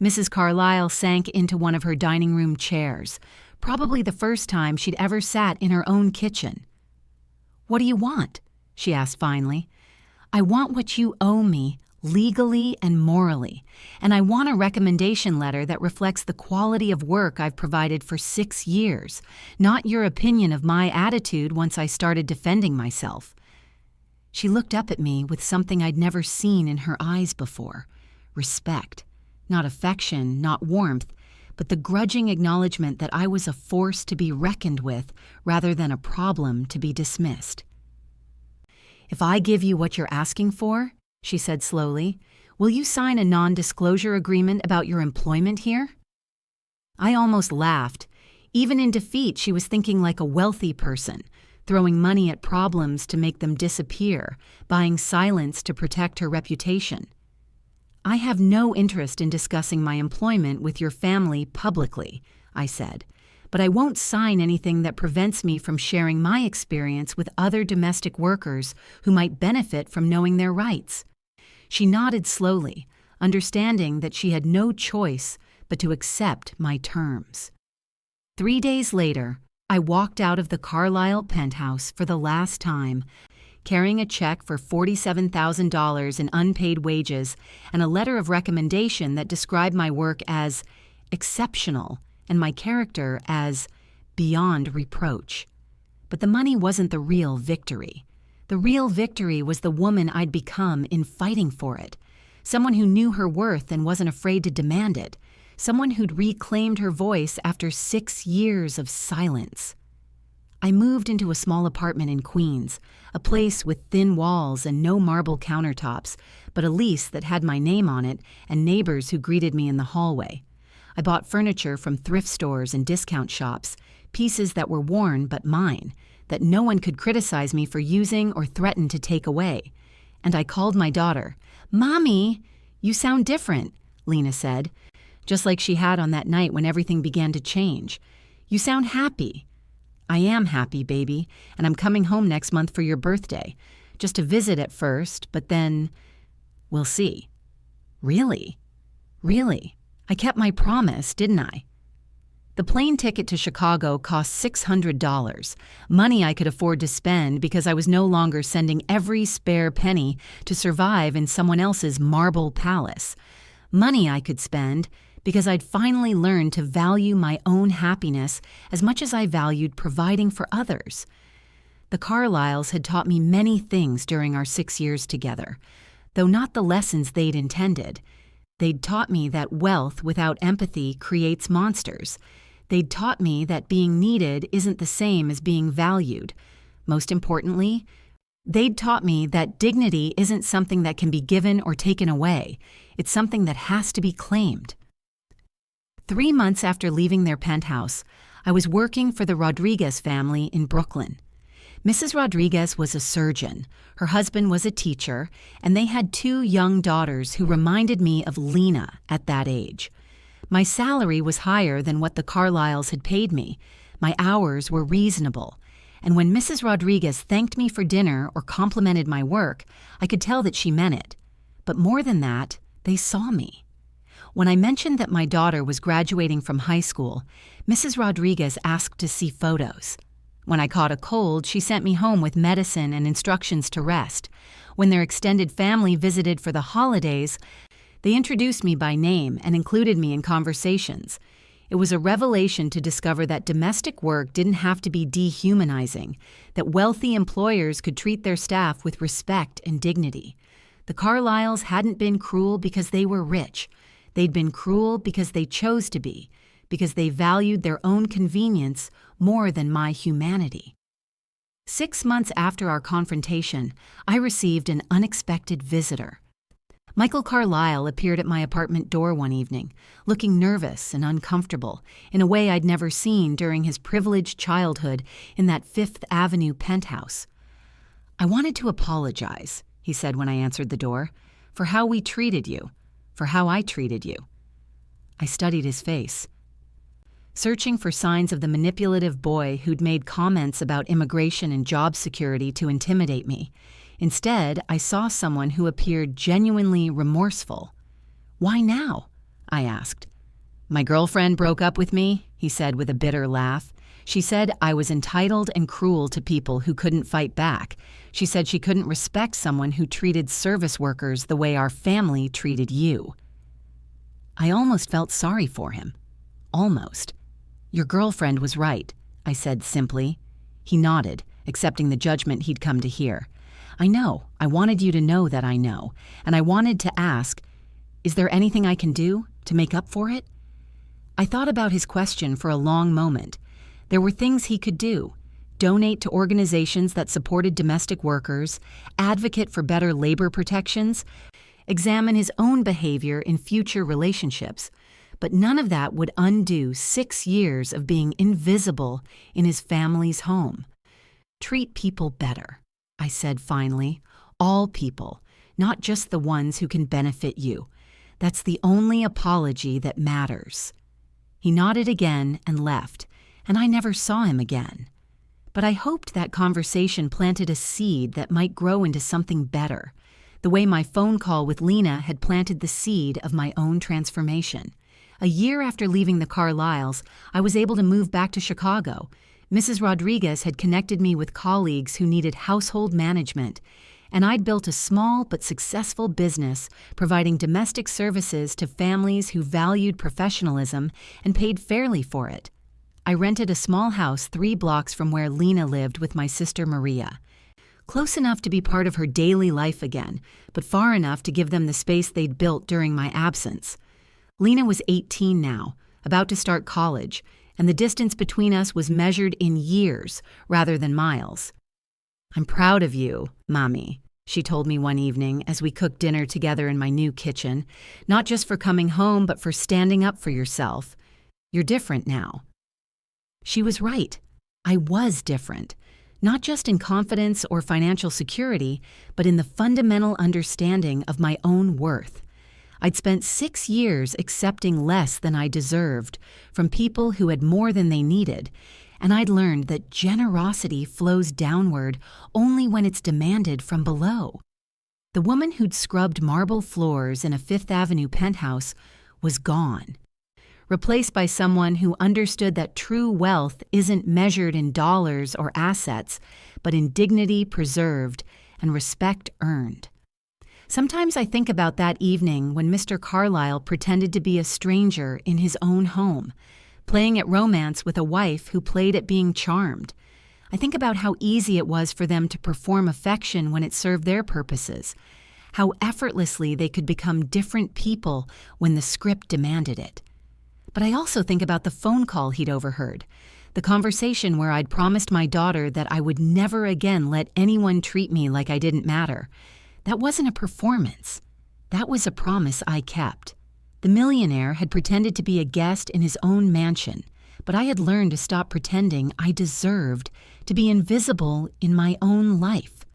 Mrs. Carlyle sank into one of her dining room chairs, probably the first time she'd ever sat in her own kitchen. "What do you want?" she asked finally. "I want what you owe me, legally and morally, and I want a recommendation letter that reflects the quality of work I've provided for 6 years, not your opinion of my attitude once I started defending myself." She looked up at me with something I'd never seen in her eyes before. Respect. Not affection, not warmth, but the grudging acknowledgement that I was a force to be reckoned with rather than a problem to be dismissed. "If I give you what you're asking for," she said slowly, "will you sign a non-disclosure agreement about your employment here?" I almost laughed. Even in defeat, she was thinking like a wealthy person, throwing money at problems to make them disappear, buying silence to protect her reputation. "I have no interest in discussing my employment with your family publicly," I said, "but I won't sign anything that prevents me from sharing my experience with other domestic workers who might benefit from knowing their rights." She nodded slowly, understanding that she had no choice but to accept my terms. 3 days later, I walked out of the Carlyle penthouse for the last time, carrying a check for $47,000 in unpaid wages and a letter of recommendation that described my work as exceptional and my character as beyond reproach. But the money wasn't the real victory. The real victory was the woman I'd become in fighting for it, someone who knew her worth and wasn't afraid to demand it, someone who'd reclaimed her voice after 6 years of silence. I moved into a small apartment in Queens, a place with thin walls and no marble countertops, but a lease that had my name on it and neighbors who greeted me in the hallway. I bought furniture from thrift stores and discount shops, pieces that were worn but mine, that no one could criticize me for using or threaten to take away. And I called my daughter. "Mommy, you sound different," Lena said, just like she had on that night when everything began to change. "You sound happy." "I am happy, baby, and I'm coming home next month for your birthday. Just to visit at first, but then we'll see." "Really? Really? I kept my promise, didn't I?" The plane ticket to Chicago cost $600, money I could afford to spend because I was no longer sending every spare penny to survive in someone else's marble palace. Money I could spend because I'd finally learned to value my own happiness as much as I valued providing for others. The Carlyles had taught me many things during our 6 years together, though not the lessons they'd intended. They'd taught me that wealth without empathy creates monsters. They'd taught me that being needed isn't the same as being valued. Most importantly, they'd taught me that dignity isn't something that can be given or taken away. It's something that has to be claimed. 3 months after leaving their penthouse, I was working for the Rodriguez family in Brooklyn. Mrs. Rodriguez was a surgeon, her husband was a teacher, and they had 2 young daughters who reminded me of Lena at that age. My salary was higher than what the Carlyles had paid me. My hours were reasonable. And when Mrs. Rodriguez thanked me for dinner or complimented my work, I could tell that she meant it. But more than that, they saw me. When I mentioned that my daughter was graduating from high school, Mrs. Rodriguez asked to see photos. When I caught a cold, she sent me home with medicine and instructions to rest. When their extended family visited for the holidays, they introduced me by name and included me in conversations. It was a revelation to discover that domestic work didn't have to be dehumanizing, that wealthy employers could treat their staff with respect and dignity. The Carlyles hadn't been cruel because they were rich. They'd been cruel because they chose to be, because they valued their own convenience more than my humanity. 6 months after our confrontation, I received an unexpected visitor. Michael Carlyle appeared at my apartment door one evening, looking nervous and uncomfortable in a way I'd never seen during his privileged childhood in that Fifth Avenue penthouse. "I wanted to apologize," he said when I answered the door, "for how we treated you, for how I treated you." I studied his face, searching for signs of the manipulative boy who'd made comments about immigration and job security to intimidate me. Instead, I saw someone who appeared genuinely remorseful. "Why now?" I asked. "My girlfriend broke up with me," he said with a bitter laugh. "She said I was entitled and cruel to people who couldn't fight back. She said she couldn't respect someone who treated service workers the way our family treated you." I almost felt sorry for him. Almost. "Your girlfriend was right," I said simply. He nodded, accepting the judgment he'd come to hear. "I know. I wanted you to know that I know. And I wanted to ask, is there anything I can do to make up for it?" I thought about his question for a long moment. There were things he could do. Donate to organizations that supported domestic workers, advocate for better labor protections, examine his own behavior in future relationships. But none of that would undo 6 years of being invisible in his family's home. "Treat people better," I said finally. "All people, not just the ones who can benefit you. That's the only apology that matters." He nodded again and left, and I never saw him again. But I hoped that conversation planted a seed that might grow into something better, the way my phone call with Lena had planted the seed of my own transformation. A year after leaving the Carlyles, I was able to move back to Chicago. Mrs. Rodriguez had connected me with colleagues who needed household management, and I'd built a small but successful business providing domestic services to families who valued professionalism and paid fairly for it. I rented a small house 3 blocks from where Lena lived with my sister Maria. Close enough to be part of her daily life again, but far enough to give them the space they'd built during my absence. Lena was 18 now, about to start college, and the distance between us was measured in years rather than miles. "I'm proud of you, Mommy," she told me one evening as we cooked dinner together in my new kitchen, "not just for coming home, but for standing up for yourself. You're different now." She was right. I was different, not just in confidence or financial security, but in the fundamental understanding of my own worth. I'd spent 6 years accepting less than I deserved from people who had more than they needed, and I'd learned that generosity flows downward only when it's demanded from below. The woman who'd scrubbed marble floors in a Fifth Avenue penthouse was gone, replaced by someone who understood that true wealth isn't measured in dollars or assets, but in dignity preserved and respect earned. Sometimes I think about that evening when Mr. Carlyle pretended to be a stranger in his own home, playing at romance with a wife who played at being charmed. I think about how easy it was for them to perform affection when it served their purposes, how effortlessly they could become different people when the script demanded it. But I also think about the phone call he'd overheard, the conversation where I'd promised my daughter that I would never again let anyone treat me like I didn't matter. That wasn't a performance. That was a promise I kept. The millionaire had pretended to be a guest in his own mansion, but I had learned to stop pretending I deserved to be invisible in my own life.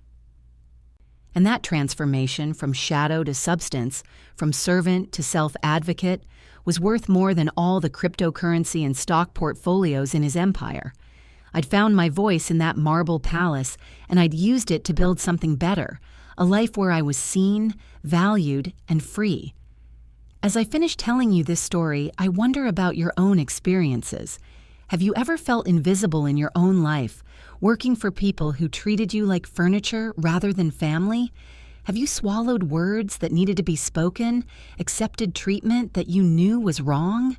And that transformation from shadow to substance, from servant to self-advocate, was worth more than all the cryptocurrency and stock portfolios in his empire. I'd found my voice in that marble palace, and I'd used it to build something better, a life where I was seen, valued, and free. As I finish telling you this story, I wonder about your own experiences. Have you ever felt invisible in your own life, working for people who treated you like furniture rather than family? Have you swallowed words that needed to be spoken, accepted treatment that you knew was wrong?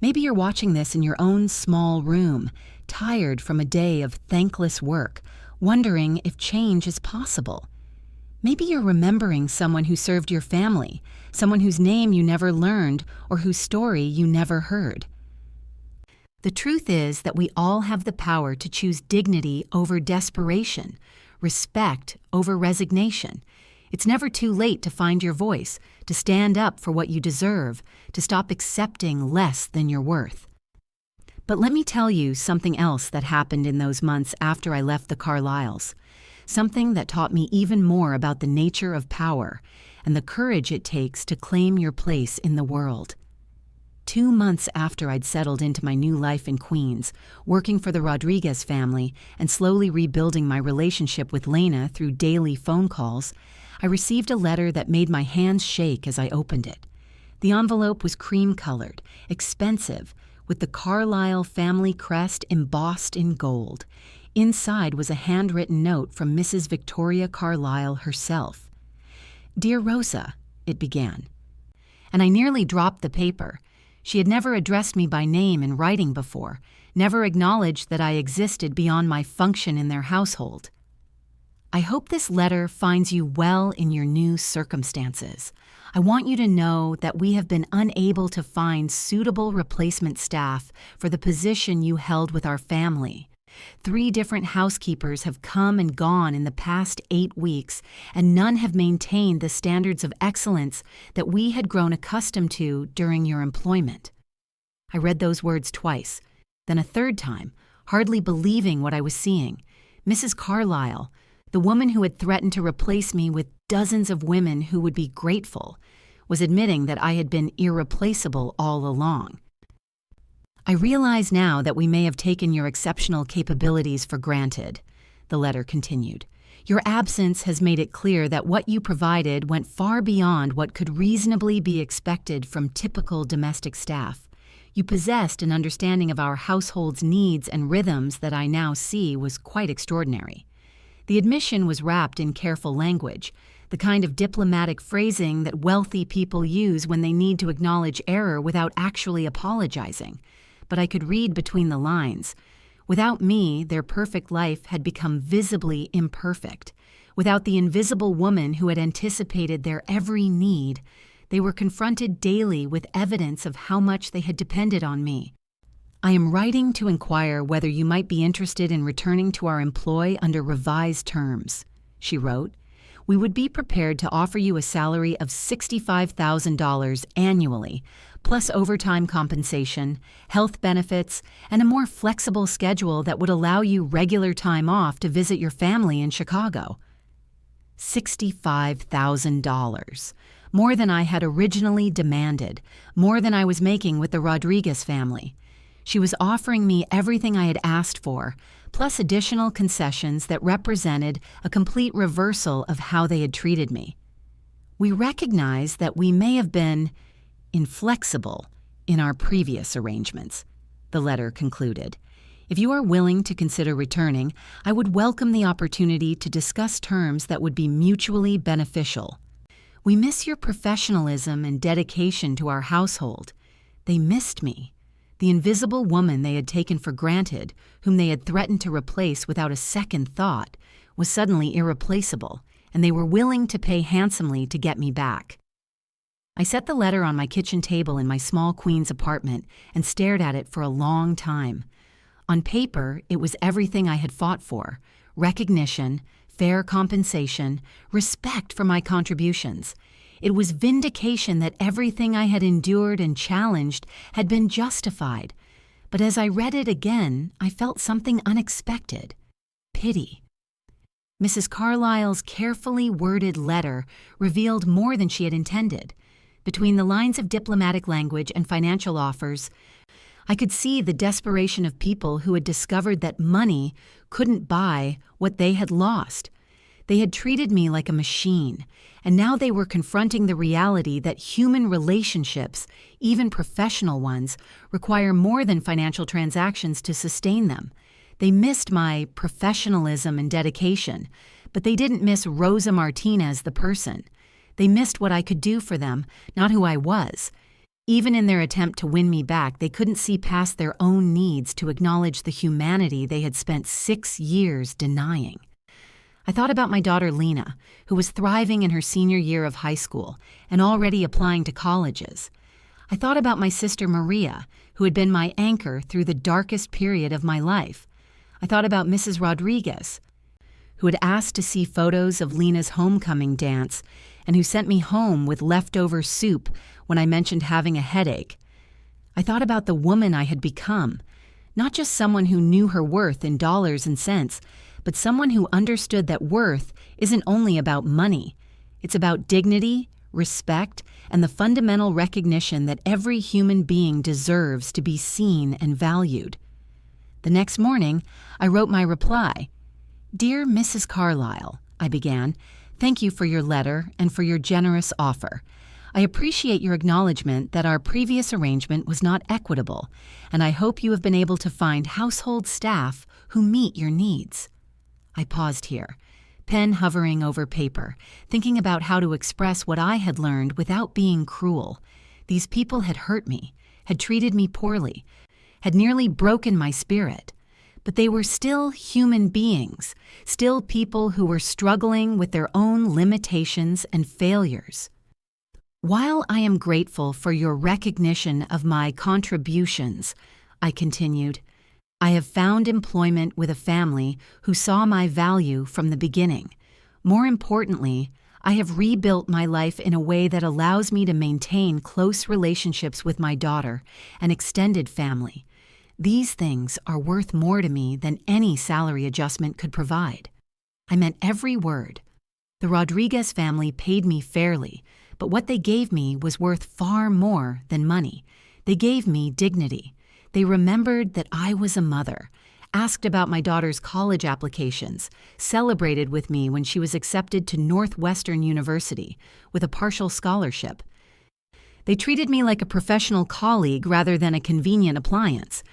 Maybe you're watching this in your own small room, tired from a day of thankless work, wondering if change is possible. Maybe you're remembering someone who served your family, someone whose name you never learned or whose story you never heard. The truth is that we all have the power to choose dignity over desperation, respect over resignation. It's never too late to find your voice, to stand up for what you deserve, to stop accepting less than your worth. But let me tell you something else that happened in those months after I left the Carlyles. Something that taught me even more about the nature of power and the courage it takes to claim your place in the world. 2 months after I'd settled into my new life in Queens, working for the Rodriguez family and slowly rebuilding my relationship with Lena through daily phone calls, I received a letter that made my hands shake as I opened it. The envelope was cream-colored, expensive, with the Carlyle family crest embossed in gold. Inside was a handwritten note from Mrs. Victoria Carlyle herself. "Dear Rosa," it began. And I nearly dropped the paper. She had never addressed me by name in writing before, never acknowledged that I existed beyond my function in their household. "I hope this letter finds you well in your new circumstances. I want you to know that we have been unable to find suitable replacement staff for the position you held with our family. 3 different housekeepers have come and gone in the past 8 weeks, and none have maintained the standards of excellence that we had grown accustomed to during your employment." I read those words twice, then a third time, hardly believing what I was seeing. Mrs. Carlyle, the woman who had threatened to replace me with dozens of women who would be grateful, was admitting that I had been irreplaceable all along. "I realize now that we may have taken your exceptional capabilities for granted," the letter continued. "Your absence has made it clear that what you provided went far beyond what could reasonably be expected from typical domestic staff. You possessed an understanding of our household's needs and rhythms that I now see was quite extraordinary." The admission was wrapped in careful language, the kind of diplomatic phrasing that wealthy people use when they need to acknowledge error without actually apologizing. But I could read between the lines. Without me, their perfect life had become visibly imperfect. Without the invisible woman who had anticipated their every need, they were confronted daily with evidence of how much they had depended on me. "I am writing to inquire whether you might be interested in returning to our employ under revised terms," she wrote. "We would be prepared to offer you a salary of $65,000 annually, plus overtime compensation, health benefits, and a more flexible schedule that would allow you regular time off to visit your family in Chicago." $65,000. More than I had originally demanded, more than I was making with the Rodriguez family. She was offering me everything I had asked for, plus additional concessions that represented a complete reversal of how they had treated me. "We recognize that we may have been inflexible in our previous arrangements," the letter concluded. "If you are willing to consider returning, I would welcome the opportunity to discuss terms that would be mutually beneficial. We miss your professionalism and dedication to our household." They missed me. The invisible woman they had taken for granted, whom they had threatened to replace without a second thought, was suddenly irreplaceable, and they were willing to pay handsomely to get me back. I set the letter on my kitchen table in my small Queens apartment and stared at it for a long time. On paper, it was everything I had fought for: recognition, fair compensation, respect for my contributions. It was vindication that everything I had endured and challenged had been justified. But as I read it again, I felt something unexpected: pity. Mrs. Carlyle's carefully worded letter revealed more than she had intended. Between the lines of diplomatic language and financial offers, I could see the desperation of people who had discovered that money couldn't buy what they had lost. They had treated me like a machine, and now they were confronting the reality that human relationships, even professional ones, require more than financial transactions to sustain them. They missed my professionalism and dedication, but they didn't miss Rosa Martinez the person. They missed what I could do for them, not who I was. Even in their attempt to win me back, they couldn't see past their own needs to acknowledge the humanity they had spent 6 years denying. I thought about my daughter Lena, who was thriving in her senior year of high school and already applying to colleges. I thought about my sister Maria, who had been my anchor through the darkest period of my life. I thought about Mrs. Rodriguez, who had asked to see photos of Lena's homecoming dance and who sent me home with leftover soup when I mentioned having a headache. I thought about the woman I had become, not just someone who knew her worth in dollars and cents, but someone who understood that worth isn't only about money. It's about dignity, respect, and the fundamental recognition that every human being deserves to be seen and valued. The next morning, I wrote my reply. "Dear Mrs. Carlyle," I began, "thank you for your letter and for your generous offer. I appreciate your acknowledgement that our previous arrangement was not equitable, and I hope you have been able to find household staff who meet your needs." I paused here, pen hovering over paper, thinking about how to express what I had learned without being cruel. These people had hurt me, had treated me poorly, had nearly broken my spirit. But they were still human beings, still people who were struggling with their own limitations and failures. "While I am grateful for your recognition of my contributions," I continued, "I have found employment with a family who saw my value from the beginning. More importantly, I have rebuilt my life in a way that allows me to maintain close relationships with my daughter and extended family. These things are worth more to me than any salary adjustment could provide." I meant every word. The Rodriguez family paid me fairly, but what they gave me was worth far more than money. They gave me dignity. They remembered that I was a mother, asked about my daughter's college applications, celebrated with me when she was accepted to Northwestern University with a partial scholarship. They treated me like a professional colleague rather than a convenient appliance.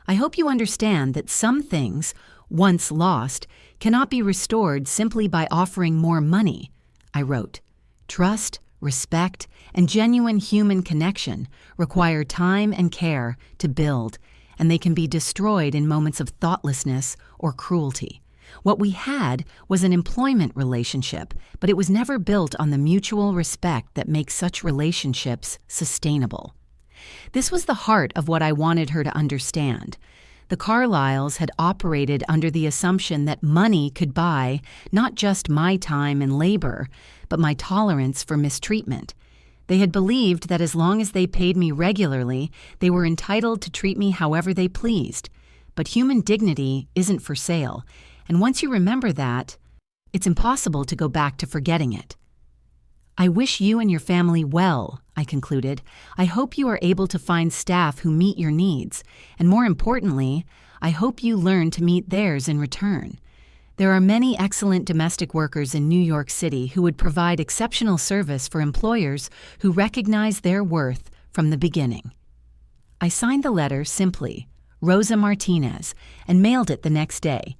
I hope you understand that some things, once lost, cannot be restored simply by offering more money, I wrote. Trust, respect, and genuine human connection require time and care to build, and they can be destroyed in moments of thoughtlessness or cruelty. What we had was an employment relationship, but it was never built on the mutual respect that makes such relationships sustainable. This was the heart of what I wanted her to understand. The Carlyles had operated under the assumption that money could buy not just my time and labor, but my tolerance for mistreatment. They had believed that as long as they paid me regularly, they were entitled to treat me however they pleased. But human dignity isn't for sale, and once you remember that, it's impossible to go back to forgetting it. "I wish you and your family well," I concluded. "I hope you are able to find staff who meet your needs, and more importantly, I hope you learn to meet theirs in return. There are many excellent domestic workers in New York City who would provide exceptional service for employers who recognize their worth from the beginning." I signed the letter simply, Rosa Martinez, and mailed it the next day.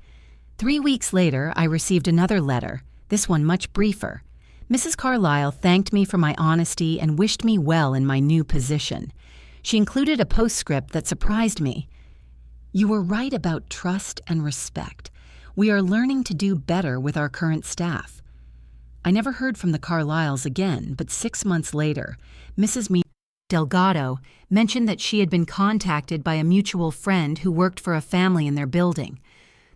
3 weeks later, I received another letter, this one much briefer. Mrs. Carlyle thanked me for my honesty and wished me well in my new position. She included a postscript that surprised me. "You were right about trust and respect. We are learning to do better with our current staff." I never heard from the Carlyles again, but 6 months later, Mrs. Delgado mentioned that she had been contacted by a mutual friend who worked for a family in their building.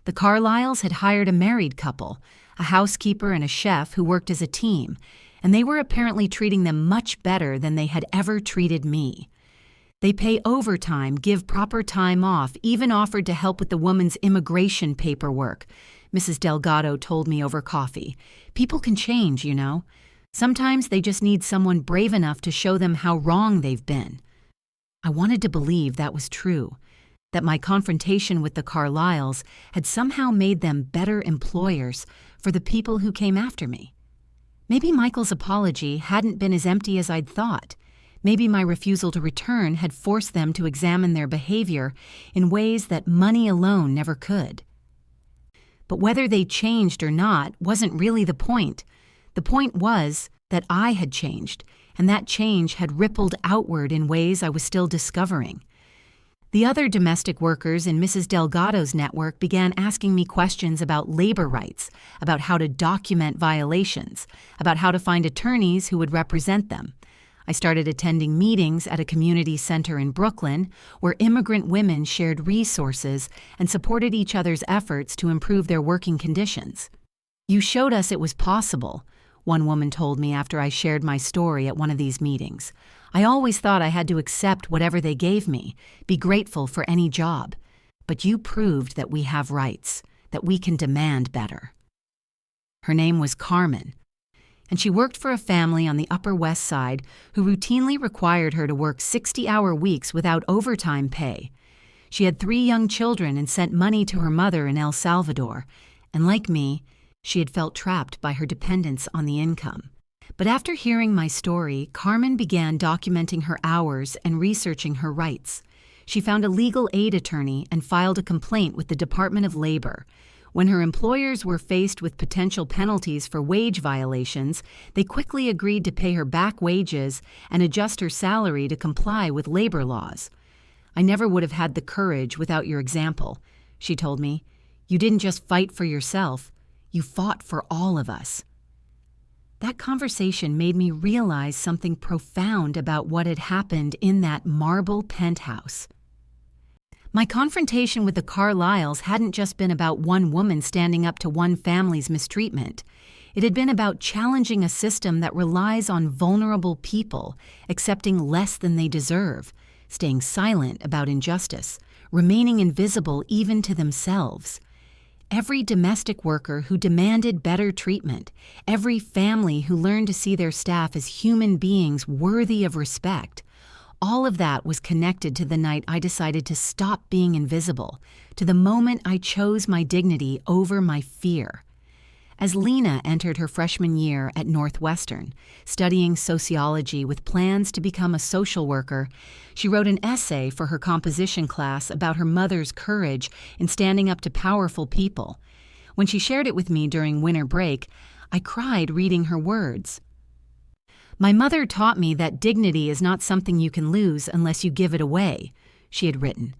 The Carlyles had hired a married couple, a housekeeper and a chef who worked as a team, and they were apparently treating them much better than they had ever treated me. They pay overtime, give proper time off, even offered to help with the woman's immigration paperwork, Mrs. Delgado told me over coffee. People can change, you know. Sometimes they just need someone brave enough to show them how wrong they've been. I wanted to believe that was true. that my confrontation with the Carlyles had somehow made them better employers for the people who came after me. Maybe Michael's apology hadn't been as empty as I'd thought. Maybe my refusal to return had forced them to examine their behavior in ways that money alone never could. But whether they changed or not wasn't really the point. The point was that I had changed, and that change had rippled outward in ways I was still discovering. The other domestic workers in Mrs. Delgado's network began asking me questions about labor rights, about how to document violations, about how to find attorneys who would represent them. I started attending meetings at a community center in Brooklyn where immigrant women shared resources and supported each other's efforts to improve their working conditions. "You showed us it was possible," one woman told me after I shared my story at one of these meetings. "I always thought I had to accept whatever they gave me, be grateful for any job. But you proved that we have rights, that we can demand better." Her name was Carmen, and she worked for a family on the Upper West Side who routinely required her to work 60-hour weeks without overtime pay. She had 3 young children and sent money to her mother in El Salvador, and like me, she had felt trapped by her dependence on the income. But after hearing my story, Carmen began documenting her hours and researching her rights. She found a legal aid attorney and filed a complaint with the Department of Labor. When her employers were faced with potential penalties for wage violations, they quickly agreed to pay her back wages and adjust her salary to comply with labor laws. "I never would have had the courage without your example," she told me. "You didn't just fight for yourself, you fought for all of us." That conversation made me realize something profound about what had happened in that marble penthouse. My confrontation with the Carlyles hadn't just been about one woman standing up to one family's mistreatment. It had been about challenging a system that relies on vulnerable people accepting less than they deserve, staying silent about injustice, remaining invisible even to themselves. Every domestic worker who demanded better treatment, every family who learned to see their staff as human beings worthy of respect, all of that was connected to the night I decided to stop being invisible, to the moment I chose my dignity over my fear. As Lena entered her freshman year at Northwestern, studying sociology with plans to become a social worker, she wrote an essay for her composition class about her mother's courage in standing up to powerful people. When she shared it with me during winter break, I cried reading her words. "My mother taught me that dignity is not something you can lose unless you give it away," she had written.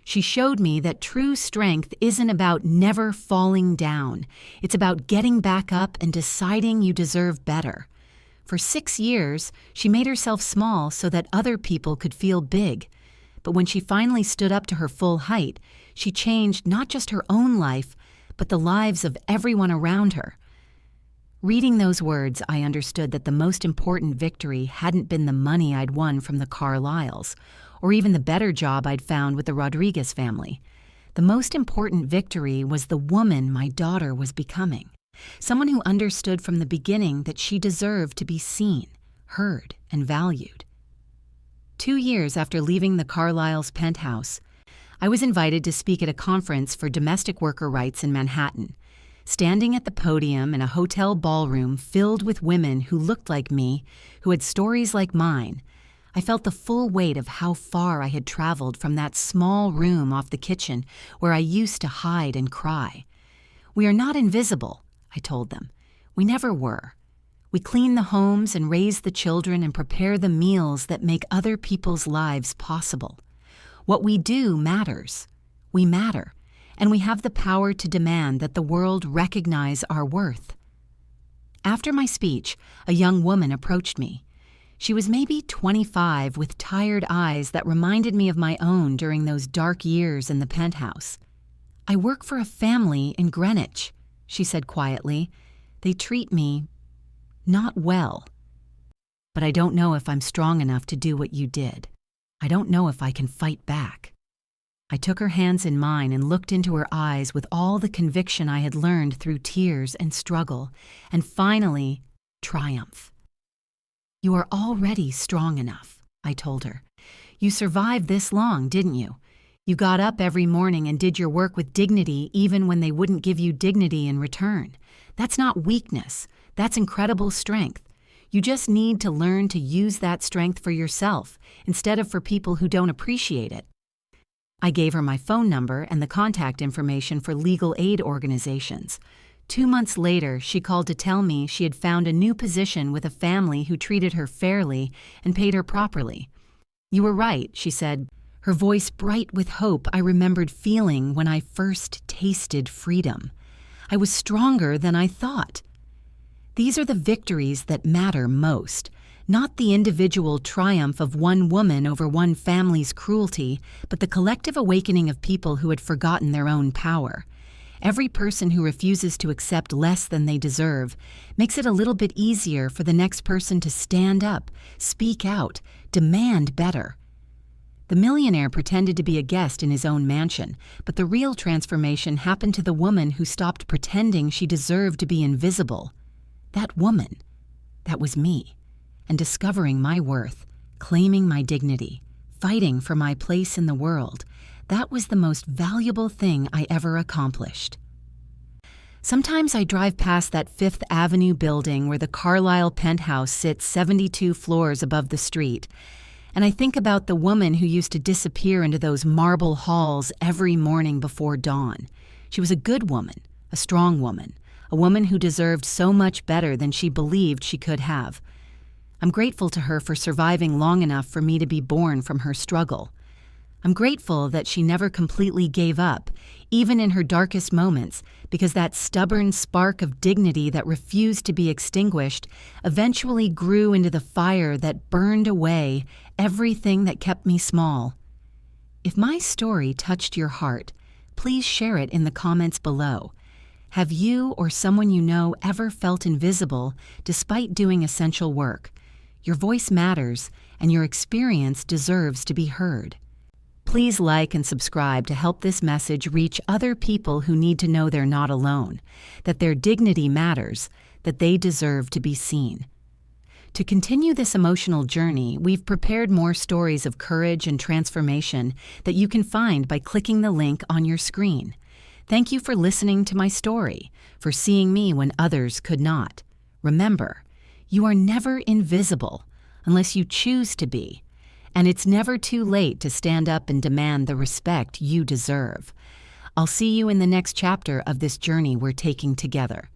"She showed me that true strength isn't about never falling down. It's about getting back up and deciding you deserve better." For 6 years, she made herself small so that other people could feel big. But when she finally stood up to her full height, she changed not just her own life, but the lives of everyone around her. Reading those words, I understood that the most important victory hadn't been the money I'd won from the Carlyles, or even the better job I'd found with the Rodriguez family. The most important victory was the woman my daughter was becoming, someone who understood from the beginning that she deserved to be seen, heard, and valued. 2 years after leaving the Carlyles' penthouse, I was invited to speak at a conference for domestic worker rights in Manhattan. Standing at the podium in a hotel ballroom filled with women who looked like me, who had stories like mine, I felt the full weight of how far I had traveled from that small room off the kitchen where I used to hide and cry. "We are not invisible," I told them. "We never were. We clean the homes and raise the children and prepare the meals that make other people's lives possible. What we do matters. We matter. And we have the power to demand that the world recognize our worth." After my speech, a young woman approached me. She was maybe 25 with tired eyes that reminded me of my own during those dark years in the penthouse. "I work for a family in Greenwich," she said quietly. "They treat me not well. But I don't know if I'm strong enough to do what you did. I don't know if I can fight back." I took her hands in mine and looked into her eyes with all the conviction I had learned through tears and struggle, and finally, triumph. "You are already strong enough," I told her. "You survived this long, didn't you? You got up every morning and did your work with dignity even when they wouldn't give you dignity in return. That's not weakness. That's incredible strength. You just need to learn to use that strength for yourself instead of for people who don't appreciate it. I gave her my phone number and the contact information for legal aid organizations. 2 months later, she called to tell me she had found a new position with a family who treated her fairly and paid her properly. "You were right," she said, her voice bright with hope I remembered feeling when I first tasted freedom. I was stronger than I thought. These are the victories that matter most, not the individual triumph of one woman over one family's cruelty, but the collective awakening of people who had forgotten their own power. Every person who refuses to accept less than they deserve makes it a little bit easier for the next person to stand up, speak out, demand better. The millionaire pretended to be a guest in his own mansion, but the real transformation happened to the woman who stopped pretending she deserved to be invisible. That woman, that was me, and discovering my worth, claiming my dignity, fighting for my place in the world, that was the most valuable thing I ever accomplished. Sometimes I drive past that Fifth Avenue building where the Carlisle penthouse sits 72 floors above the street, and I think about the woman who used to disappear into those marble halls every morning before dawn. She was a good woman, a strong woman, a woman who deserved so much better than she believed she could have. I'm grateful to her for surviving long enough for me to be born from her struggle. I'm grateful that she never completely gave up, even in her darkest moments, because that stubborn spark of dignity that refused to be extinguished eventually grew into the fire that burned away everything that kept me small. If my story touched your heart, please share it in the comments below. Have you or someone you know ever felt invisible despite doing essential work? Your voice matters, and your experience deserves to be heard. Please like and subscribe to help this message reach other people who need to know they're not alone, that their dignity matters, that they deserve to be seen. To continue this emotional journey, we've prepared more stories of courage and transformation that you can find by clicking the link on your screen. Thank you for listening to my story, for seeing me when others could not. Remember, you are never invisible unless you choose to be. And it's never too late to stand up and demand the respect you deserve. I'll see you in the next chapter of this journey we're taking together.